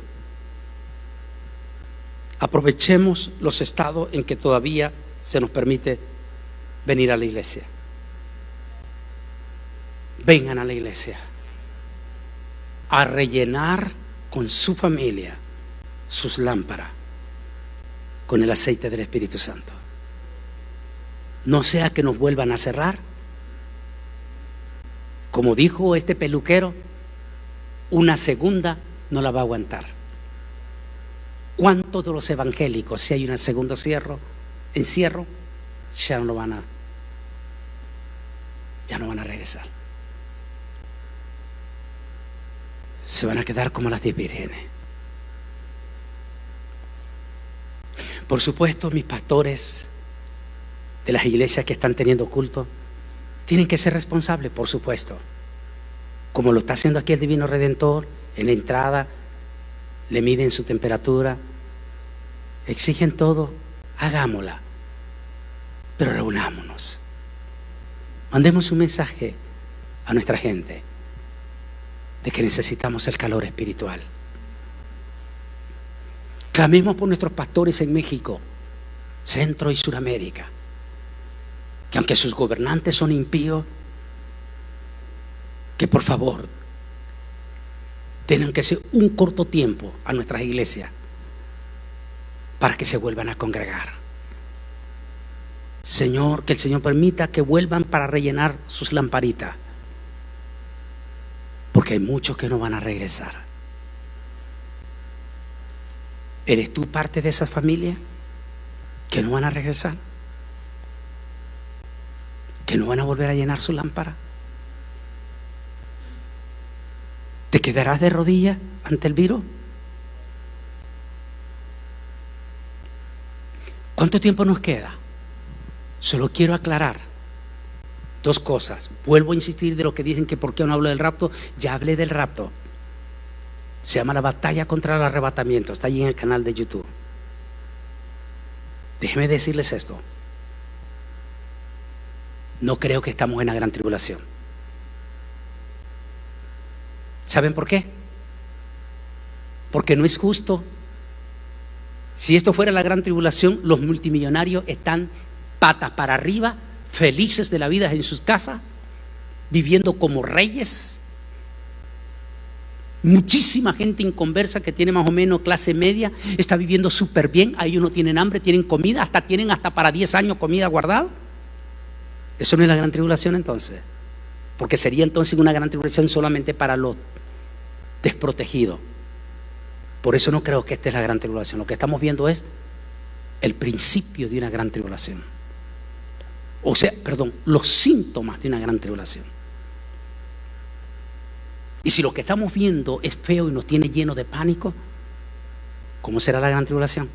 aprovechemos los estados en que todavía se nos permite venir a la iglesia. Vengan a la iglesia a rellenar con su familia sus lámparas con el aceite del Espíritu Santo. No sea que nos vuelvan a cerrar. Como dijo este peluquero, una segunda no la va a aguantar. ¿Cuántos de los evangélicos, si hay un segundo encierro, ya no van a regresar? Se van a quedar como las 10 vírgenes. Por supuesto, mis pastores de las iglesias que están teniendo culto tienen que ser responsables, por supuesto, como lo está haciendo aquí el Divino Redentor. En la entrada le miden su temperatura, exigen todo. Hagámosla, pero reunámonos, mandemos un mensaje a nuestra gente de que necesitamos el calor espiritual. Clamemos por nuestros pastores en México, Centro y Suramérica, que aunque sus gobernantes son impíos, que por favor tengan que ser un corto tiempo a nuestras iglesias para que se vuelvan a congregar. Señor, que el Señor permita que vuelvan para rellenar sus lamparitas, porque hay muchos que no van a regresar. ¿Eres tú parte de esa familia que no van a regresar? ¿Que no van a volver a llenar su lámpara? ¿Te quedarás de rodillas ante el virus? ¿Cuánto tiempo nos queda? Solo quiero aclarar dos cosas. Vuelvo a insistir de lo que dicen que por qué no hablo del rapto. Ya hablé del rapto. Se llama La batalla contra el arrebatamiento. Está allí en el canal de YouTube. Déjenme decirles esto. No creo que estamos en la gran tribulación. ¿Saben por qué? Porque no es justo. Si esto fuera la gran tribulación, los multimillonarios están patas para arriba, felices de la vida en sus casas, viviendo como reyes. Muchísima gente inconversa que tiene más o menos clase media está viviendo súper bien. Ahí no tienen hambre, tienen comida, tienen hasta para 10 años comida guardada. Eso no es la gran tribulación entonces, porque sería entonces una gran tribulación solamente para los desprotegidos. Por eso no creo que esta es la gran tribulación. Lo que estamos viendo es el principio de una gran tribulación. O sea, perdón, los síntomas de una gran tribulación. Y si lo que estamos viendo es feo y nos tiene lleno de pánico, ¿cómo será la gran tribulación?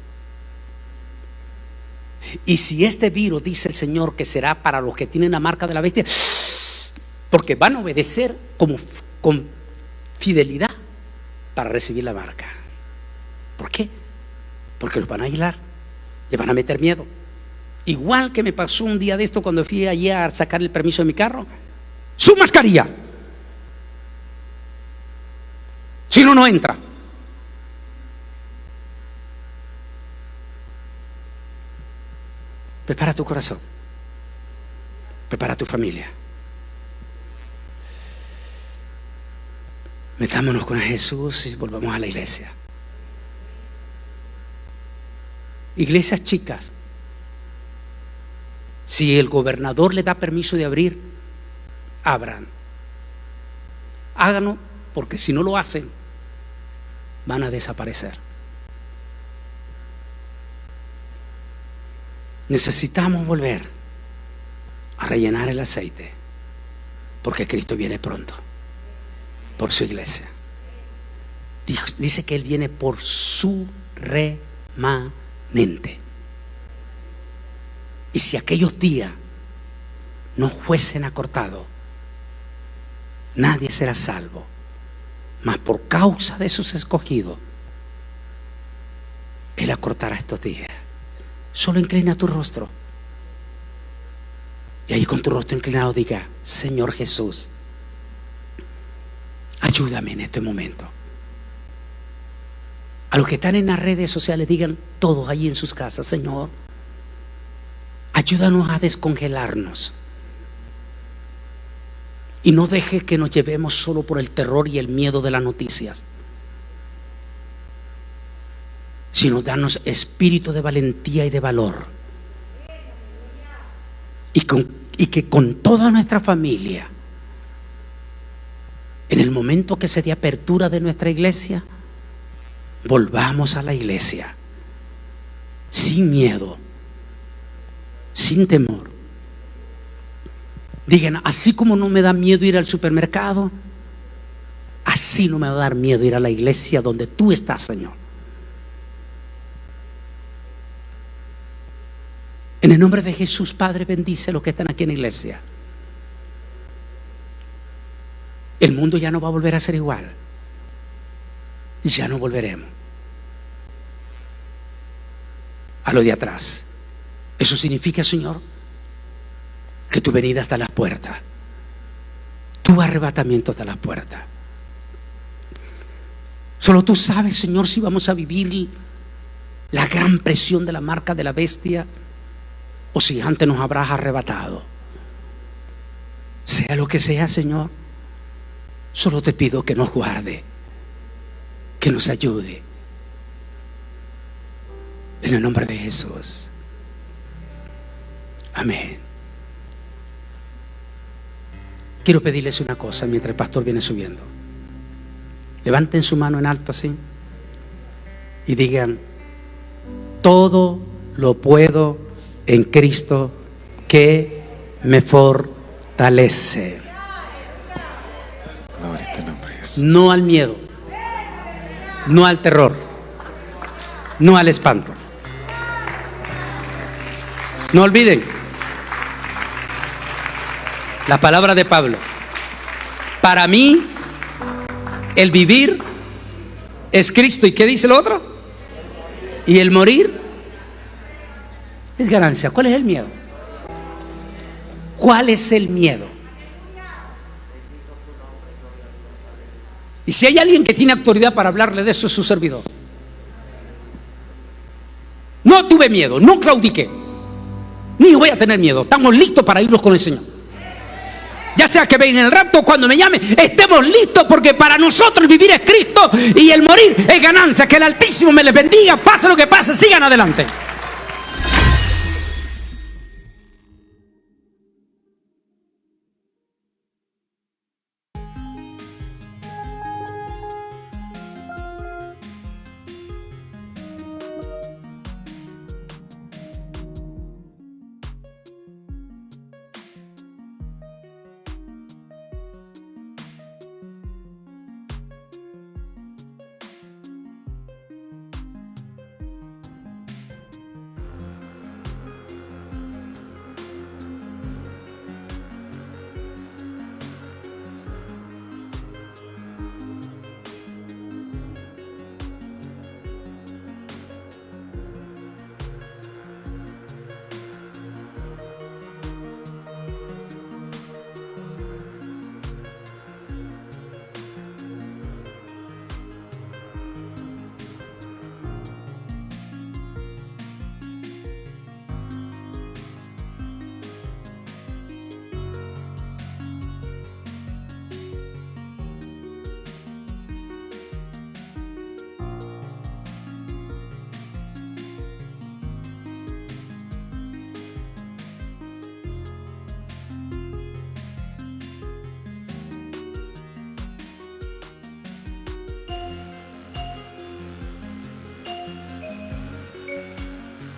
Y si este virus, dice el Señor, que será para los que tienen la marca de la bestia, porque van a obedecer con fidelidad para recibir la marca. ¿Por qué? Porque los van a aislar, les van a meter miedo. Igual que me pasó un día de esto cuando fui allí a sacar el permiso de mi carro. ¡Su mascarilla! Si no, no entra. Prepara tu corazón. Prepara tu familia. Metámonos con Jesús y volvamos a la iglesia. Iglesias chicas, si el gobernador le da permiso de abrir, abran. Háganlo, porque si no lo hacen, van a desaparecer. Necesitamos volver a rellenar el aceite, porque Cristo viene pronto por su iglesia. Dice que Él viene por su remanente. Y si aquellos días no fuesen acortados, nadie será salvo. Mas por causa de sus escogidos, Él acortará estos días. Solo inclina tu rostro. Y ahí con tu rostro inclinado diga: Señor Jesús, ayúdame en este momento. A los que están en las redes sociales, digan todos allí en sus casas: Señor, ayúdanos a descongelarnos. Y no deje que nos llevemos solo por el terror y el miedo de las noticias, sino danos espíritu de valentía y de valor. Y que con toda nuestra familia, en el momento que se dé apertura de nuestra iglesia, volvamos a la iglesia sin miedo, sin temor. Digan: así como no me da miedo ir al supermercado, así no me va a dar miedo ir a la iglesia donde tú estás, Señor. En el nombre de Jesús, Padre, bendice a los que están aquí en la iglesia. El mundo ya no va a volver a ser igual. Ya no volveremos a lo de atrás. Eso significa, Señor, que tu venida está a las puertas. Tu arrebatamiento está a las puertas. Solo tú sabes, Señor, si vamos a vivir la gran presión de la marca de la bestia o si antes nos habrás arrebatado. Sea lo que sea, Señor, solo te pido que nos guarde, que nos ayude. En el nombre de Jesús. Amén. Quiero pedirles una cosa mientras el pastor viene subiendo. Levanten su mano en alto así y digan: todo lo puedo en Cristo que me fortalece. Gloria a tu nombre, Jesús. No al miedo, no al terror, no al espanto. No olviden la palabra de Pablo: para mí el vivir es Cristo. ¿Y qué dice el otro? Y el morir es ganancia. ¿Cuál es el miedo? ¿Cuál es el miedo? Y si hay alguien que tiene autoridad para hablarle de eso, es su servidor. No tuve miedo, no claudiqué, ni voy a tener miedo. Estamos listos para irnos con el Señor. Ya sea que venga en el rapto, cuando me llame, estemos listos, porque para nosotros el vivir es Cristo y el morir es ganancia. Que el Altísimo me les bendiga. Pase lo que pase, sigan adelante.